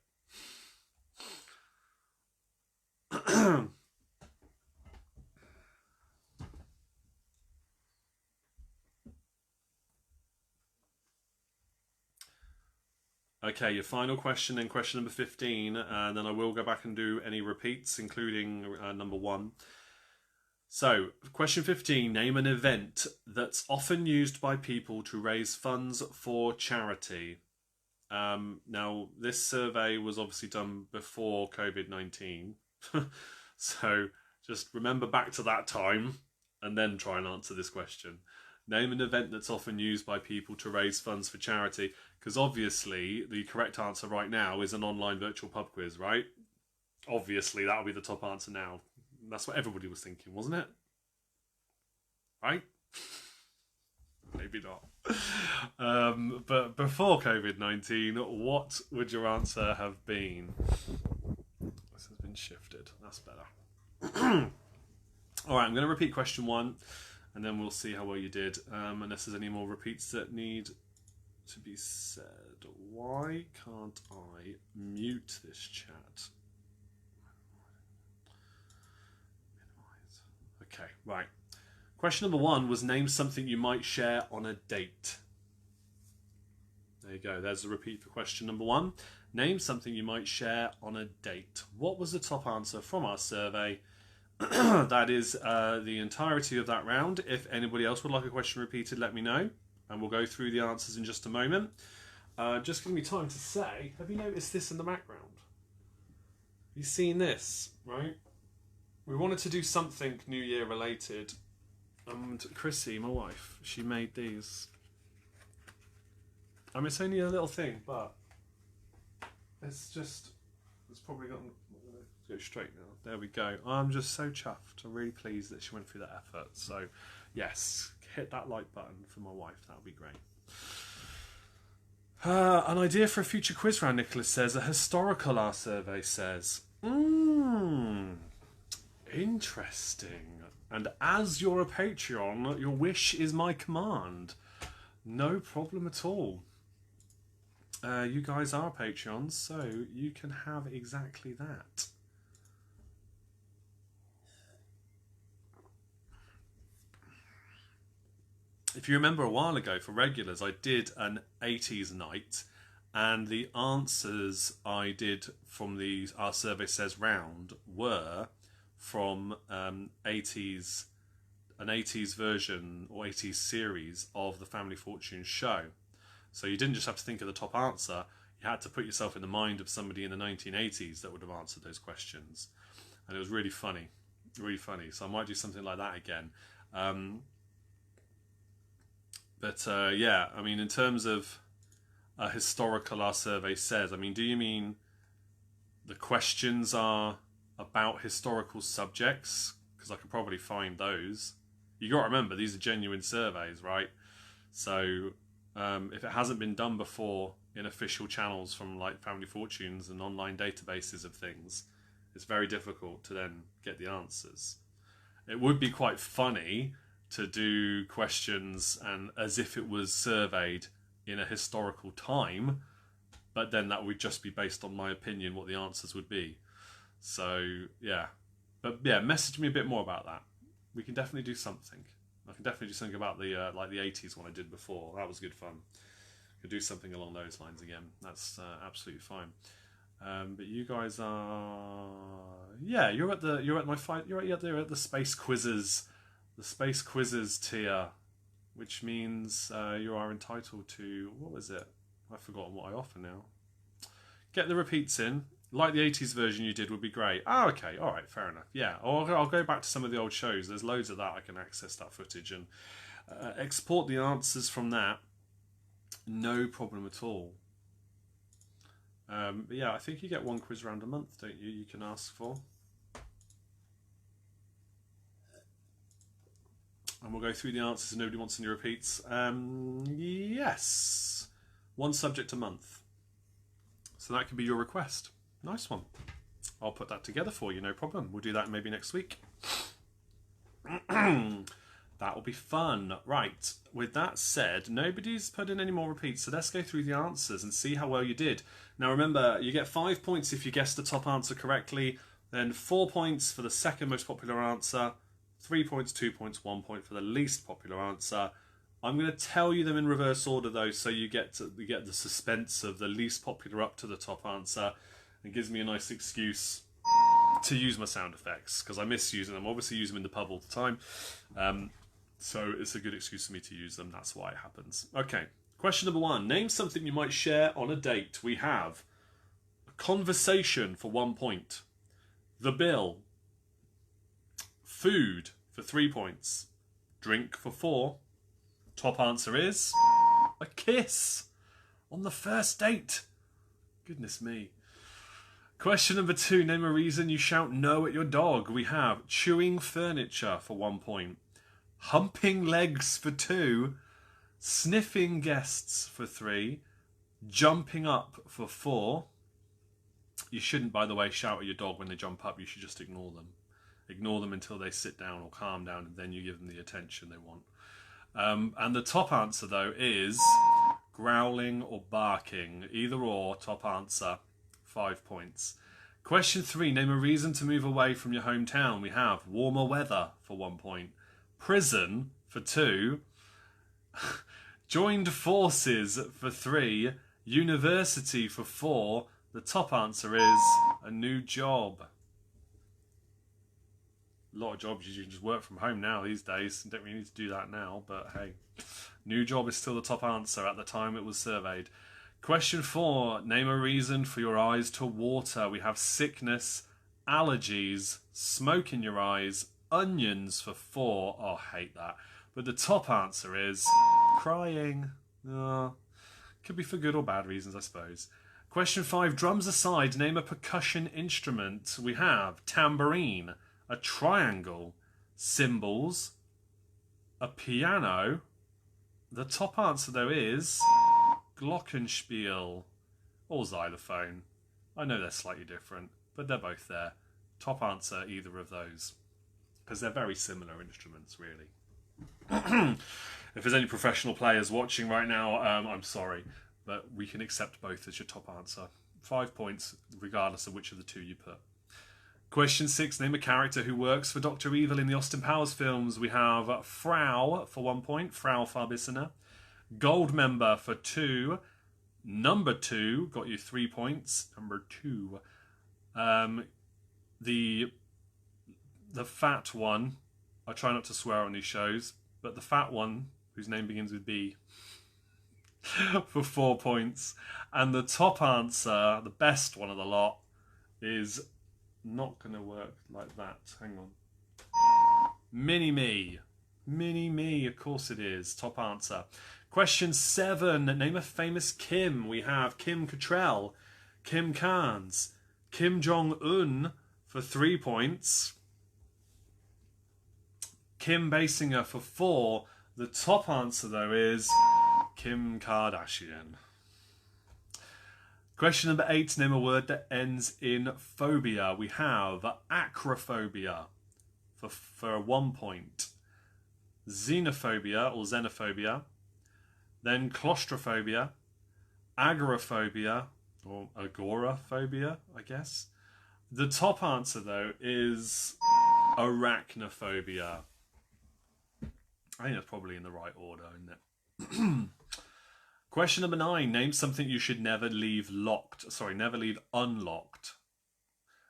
Okay, your final question, then question number 15, and then I will go back and do any repeats, including number 1. So, question 15, name an event that's often used by people to raise funds for charity. Now, this survey was obviously done before COVID-19, so just remember back to that time and then try and answer this question. Name an event that's often used by people to raise funds for charity, because obviously the correct answer right now is an online virtual pub quiz, right? Obviously that'll be the top answer now. That's what everybody was thinking, wasn't it? Right? Maybe not. But before COVID-19, what would your answer have been? This has been shifted. That's better. All right, I'm going to repeat question 1, and then we'll see how well you did. Unless there's any more repeats that need to be said. Why can't I mute this chat? Okay, right. Question number 1 was name something you might share on a date. There you go. There's a repeat for question number 1. Name something you might share on a date. What was the top answer from our survey? That is the entirety of that round. If anybody else would like a question repeated, let me know, and we'll go through the answers in just a moment. Just give me time to say, have you noticed this in the background? Have you seen this, right? We wanted to do something New Year related, and Chrissy, my wife, she made these. I mean, it's only a little thing, but it's probably got. Go straight now. There we go. I'm just so chuffed. I'm really pleased that she went through that effort. So, yes, hit that like button for my wife. That would be great. An idea for a future quiz round, Nicholas says. A historical, our survey says. Interesting. And as you're a Patreon, your wish is my command. No problem at all. You guys are Patreons, so you can have exactly that. If you remember a while ago, for regulars, I did an 80s night, and the answers I did from our survey says round were from 80s, an 80s version or 80s series of the Family Fortune show. So you didn't just have to think of the top answer, you had to put yourself in the mind of somebody in the 1980s that would have answered those questions. And it was really funny, really funny. So I might do something like that again. Yeah, I mean, in terms of a historical, our survey says, I mean, do you mean the questions are about historical subjects? Because I could probably find those. You got to remember, these are genuine surveys, right? So if it hasn't been done before in official channels from like Family Fortunes and online databases of things, it's very difficult to then get the answers. It would be quite funny to do questions and as if it was surveyed in a historical time, but then that would just be based on my opinion what the answers would be. So yeah, but yeah, message me a bit more about that. We can definitely do something. I can definitely do something about the like the 80s one I did before. That was good fun. Could do something along those lines again. That's absolutely fine. But you guys are, yeah, you're at the space quizzes, tier, which means you are entitled to, what was it? I've forgotten what I offer now. Get the repeats in. Like the 80s version you did would be great. Oh, okay. All right. Fair enough. Yeah. Or I'll go back to some of the old shows. There's loads of that. I can access that footage and export the answers from that. No problem at all. But yeah, I think you get one quiz round a month, don't you? You can ask for. And we'll go through the answers and nobody wants any repeats. Yes. One subject a month. So that could be your request. Nice one. I'll put that together for you, no problem. We'll do that maybe next week. That will be fun. Right, with that said, nobody's put in any more repeats, so let's go through the answers and see how well you did. Now remember, you get 5 points if you guessed the top answer correctly, then 4 points for the second most popular answer, 3 points, 2 points, 1 point for the least popular answer. I'm going to tell you them in reverse order though, so you get the suspense of the least popular up to the top answer. It gives me a nice excuse to use my sound effects, because I miss using them. I obviously use them in the pub all the time. So it's a good excuse for me to use them. That's why it happens. Okay, question number 1. Name something you might share on a date. We have a conversation for 1 point. The bill. Food for 3 points. Drink for 4. Top answer is a kiss on the first date. Goodness me. Question number 2. Name a reason you shout no at your dog. We have chewing furniture for 1 point. Humping legs for 2. Sniffing guests for 3. Jumping up for 4. You shouldn't, by the way, shout at your dog when they jump up. You should just ignore them. Ignore them until they sit down or calm down, and then you give them the attention they want. And the top answer, though, is growling or barking. Either or, top answer. 5 points. Question 3. Name a reason to move away from your hometown. We have warmer weather for 1 point. Prison for 2. Joined forces for 3. University for 4. The top answer is a new job. A lot of jobs you can just work from home now these days. You don't really need to do that now, but hey. New job is still the top answer at the time it was surveyed. Question 4. Name a reason for your eyes to water. We have sickness, allergies, smoke in your eyes, onions for 4. Oh, I hate that. But the top answer is crying. Could be for good or bad reasons, I suppose. Question 5. Drums aside, name a percussion instrument. We have tambourine, a triangle, cymbals, a piano. The top answer, though, is glockenspiel or xylophone. I know they're slightly different, but they're both there. Top answer, either of those, because they're very similar instruments, really. If there's any professional players watching right now, I'm sorry, but we can accept both as your top answer. 5 points, regardless of which of the two you put. Question 6. Name a character who works for Dr. Evil in the Austin Powers films. We have Frau for 1 point, Frau Farbissina. Gold member for 2. Number 2 got you 3 points. Number 2. The fat one. I try not to swear on these shows, but the fat one, whose name begins with B, for 4 points. And the top answer, the best one of the lot, is not going to work like that. Hang on. Mini-Me. Mini-Me, of course it is. Top answer. Question 7. Name a famous Kim. We have Kim Cattrall, Kim Carnes, Kim Jong-un for 3 points. Kim Basinger for 4. The top answer, though, is Kim Kardashian. Question number 8. Name a word that ends in phobia. We have acrophobia for 1 point. Xenophobia or xenophobia. Then claustrophobia. Agoraphobia or agoraphobia, I guess. The top answer, though, is arachnophobia. I think that's probably in the right order, isn't it? Question number 9. Name something you should never leave locked. Sorry, never leave unlocked.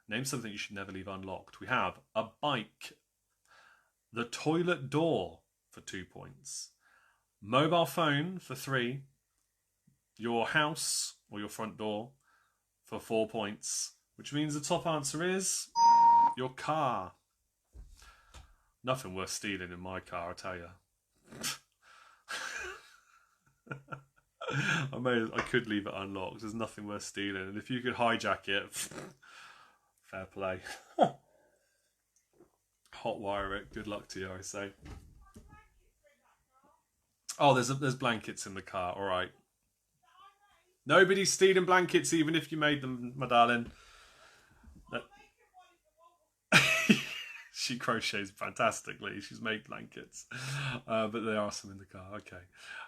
Name something you should never leave unlocked. We have a bike, the toilet door for 2 points, mobile phone for 3, your house or your front door for 4 points, which means the top answer is your car. Nothing worth stealing in my car, I tell you. I could leave it unlocked. There's nothing worth stealing, and if you could hijack it, fair play. Hotwire it. Good luck to you, I say. Oh, there's blankets in the car. All right. Nobody's stealing blankets, even if you made them, my darling. She crochets fantastically. She's made blankets. But there are some in the car. Okay.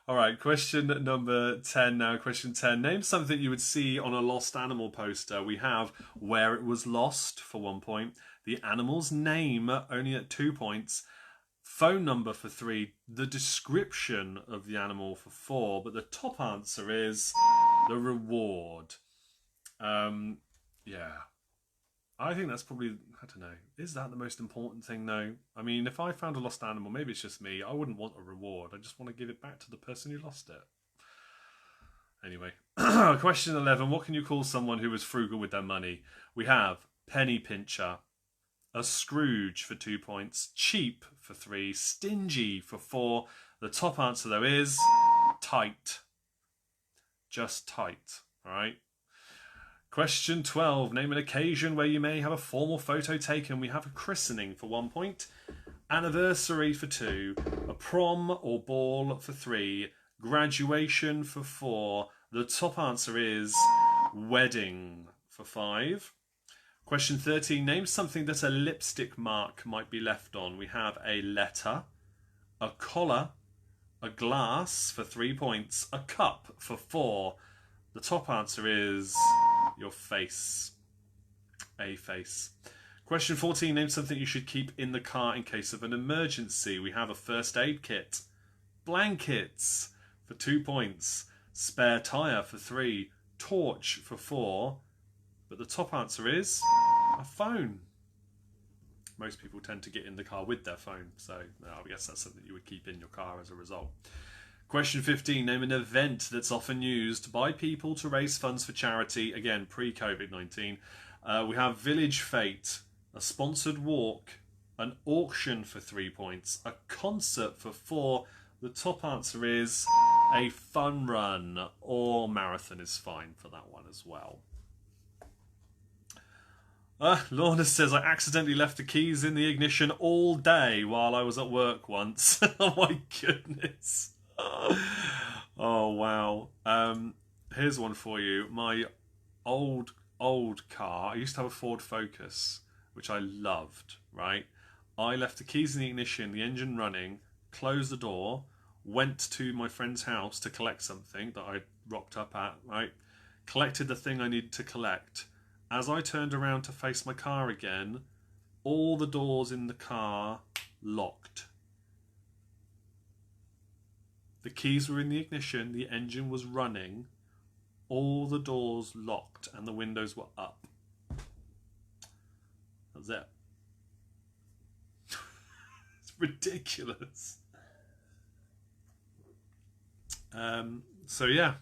All right. Question number 10 now. Question 10. Name something you would see on a lost animal poster. We have where it was lost for 1 point. The animal's name only at 2 points. Phone number for 3. The description of the animal for 4. But the top answer is the reward. Yeah. I think that's probably, I don't know, is that the most important thing though? I mean, if I found a lost animal, maybe it's just me, I wouldn't want a reward. I just want to give it back to the person who lost it. Anyway, question 11. What can you call someone who is frugal with their money? We have penny pincher, a Scrooge for 2 points, cheap for 3, stingy for 4. The top answer though is tight. Just tight, all right? Question 12. Name an occasion where you may have a formal photo taken. We have a christening for 1 point, anniversary for 2, a prom or ball for 3, graduation for 4. The top answer is wedding for 5. Question 13. Name something that a lipstick mark might be left on. We have a letter, a collar, a glass for 3 points, a cup for 4. The top answer is your face. A face. Question 14. Name something you should keep in the car in case of an emergency. We have a first aid kit, blankets for 2 points, spare tyre for 3, torch for 4. But the top answer is a phone. Most people tend to get in the car with their phone, so I guess that's something you would keep in your car as a result. Question 15. Name an event that's often used by people to raise funds for charity. Again, pre-COVID-19. We have Village Fete, a sponsored walk, an auction for 3 points, a concert for 4. The top answer is a fun run, or marathon is fine for that one as well. Lorna says, I accidentally left the keys in the ignition all day while I was at work once. Oh my goodness. Oh wow. Here's one for you. My old car, I used to have a Ford Focus, which I loved, right? I left the keys in the ignition, the engine running, closed the door, went to my friend's house to collect something that I rocked up at, right? Collected the thing I needed to collect. As I turned around to face my car again, all the doors in the car locked. The keys were in the ignition, the engine was running, all the doors locked and the windows were up. That's it. It's ridiculous. So yeah,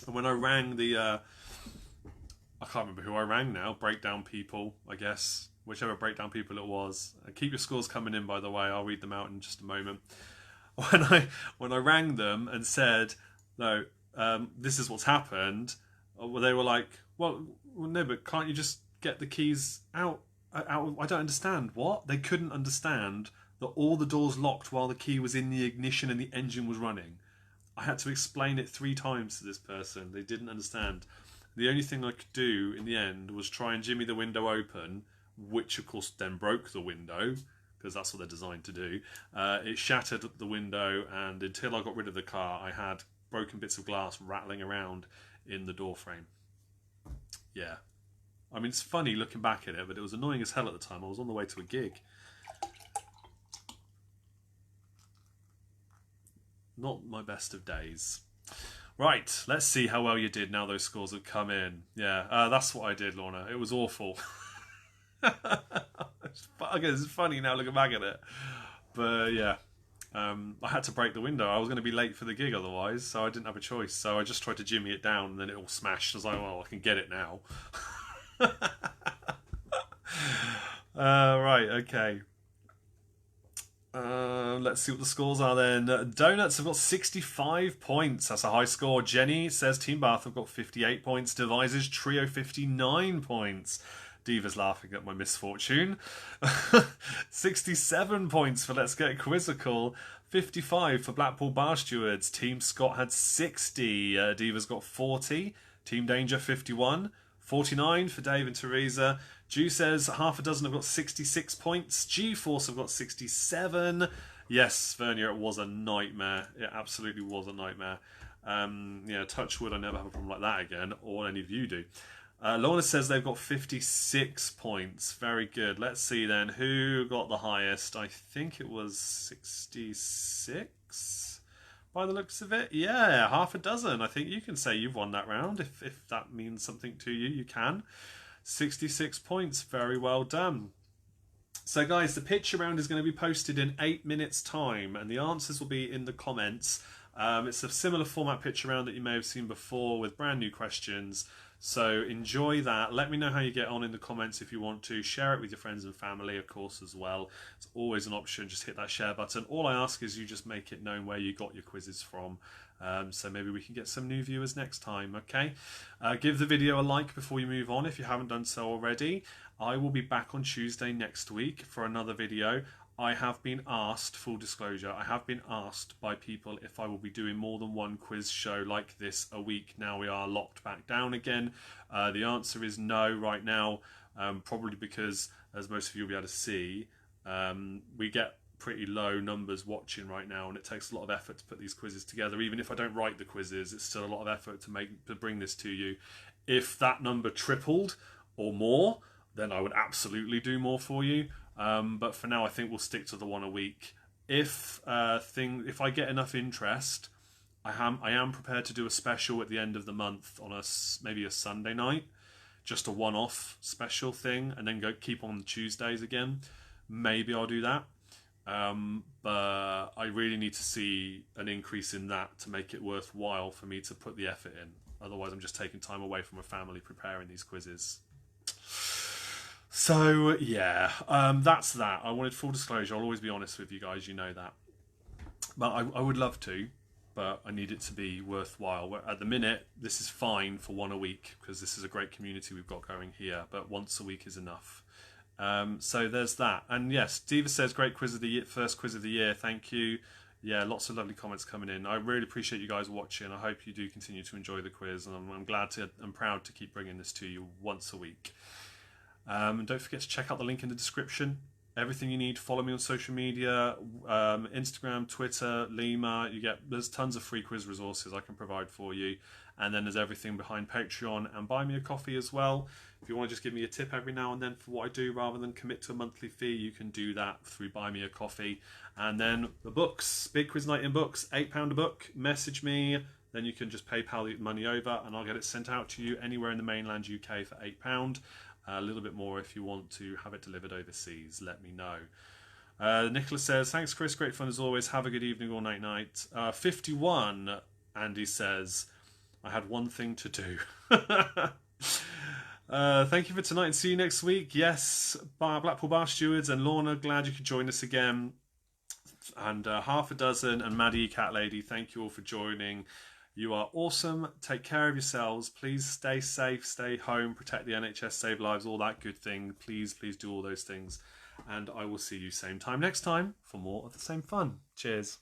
and when I rang the, I can't remember who I rang now, breakdown people, I guess, whichever breakdown people it was. Keep your scores coming in, by the way, I'll read them out in just a moment. When I rang them and said, no, this is what's happened, they were like, well, no, but can't you just get the keys out? I don't understand. What? They couldn't understand that all the doors locked while the key was in the ignition and the engine was running. I had to explain it 3 times to this person. They didn't understand. The only thing I could do in the end was try and jimmy the window open, which of course then broke the window, because that's what they're designed to do. It shattered the window, and until I got rid of the car, I had broken bits of glass rattling around in the door frame. Yeah. I mean, it's funny looking back at it, but it was annoying as hell at the time. I was on the way to a gig. Not my best of days. Right, let's see how well you did now those scores have come in. Yeah, that's what I did, Lorna. It was awful. It's funny now looking back at it. But yeah, I had to break the window. I was going to be late for the gig otherwise, so I didn't have a choice. So I just tried to jimmy it down, and then it all smashed. I was like, well, I can get it now. Right, okay. Let's see what the scores are then. Donuts have got 65 points. That's a high score. Jenny says Team Bath have got 58 points. Devises Trio 59 points. Diva's laughing at my misfortune. 67 points for Let's Get Quizzical. 55 for Blackpool Bar Stewards. Team Scott had 60. Diva's got 40. Team Danger 51. 49 for Dave and Teresa. Jew says half a dozen have got 66 points. G-Force have got 67. Yes, Vernier, it was a nightmare. It absolutely was a nightmare. Yeah, touch wood, I never have a problem like that again, or any of you do. Lorna says they've got 56 points. Very good. Let's see then. Who got the highest? I think it was 66 by the looks of it. Yeah, half a dozen. I think you can say you've won that round. If that means something to you, you can. 66 points. Very well done. So guys, the picture round is going to be posted in 8 minutes time, and the answers will be in the comments. It's a similar format picture round that you may have seen before with brand new questions. So enjoy that. Let me know how you get on in the comments if you want to. Share it with your friends and family, of course, as well. It's always an option. Just hit that share button. All I ask is you just make it known where you got your quizzes from. So maybe we can get some new viewers next time, okay? Give the video a like before you move on if you haven't done so already. I will be back on Tuesday next week for another video. I have been asked, full disclosure, I have been asked by people if I will be doing more than one quiz show like this a week. Now we are locked back down again. The answer is no right now, probably because, as most of you will be able to see, we get pretty low numbers watching right now, and it takes a lot of effort to put these quizzes together. Even if I don't write the quizzes, it's still a lot of effort to bring this to you. If that number tripled or more, then I would absolutely do more for you. But for now, I think we'll stick to the one a week. If I get enough interest, I am prepared to do a special at the end of the month on maybe a Sunday night, just a one-off special thing, and then keep on Tuesdays again. Maybe I'll do that. But I really need to see an increase in that to make it worthwhile for me to put the effort in. Otherwise, I'm just taking time away from my family preparing these quizzes. So yeah, that's that. I wanted full disclosure. I'll always be honest with you guys, you know that. But I would love to, but I need it to be worthwhile. At the minute, this is fine for one a week because this is a great community we've got going here, but once a week is enough. So there's that. And yes, Diva says great quiz of the year, first quiz of the year. Thank you. Yeah, lots of lovely comments coming in. I really appreciate you guys watching. I hope you do continue to enjoy the quiz, and I'm proud to keep bringing this to you once a week. And don't forget to check out the link in the description. Everything you need. Follow me on social media, Instagram, Twitter, Lima. There's tons of free quiz resources I can provide for you. And then there's everything behind Patreon, and buy me a coffee as well. If you want to just give me a tip every now and then for what I do rather than commit to a monthly fee, you can do that through Buy Me a Coffee. And then the books, Big Quiz Night in Books, £8 a book. Message me, then you can just PayPal the money over and I'll get it sent out to you anywhere in the mainland UK for £8. A little bit more if you want to have it delivered overseas, let me know. Nicholas says, thanks Chris, great fun as always, have a good evening or night. 51, Andy says, I had one thing to do. Thank you for tonight and see you next week. Yes, Blackpool Bar Stewards and Lorna, glad you could join us again. And half a dozen and Maddie Cat Lady, thank you all for joining. You are awesome. Take care of yourselves. Please stay safe, stay home, protect the NHS, save lives, all that good thing. Please do all those things. And I will see you same time next time for more of the same fun. Cheers.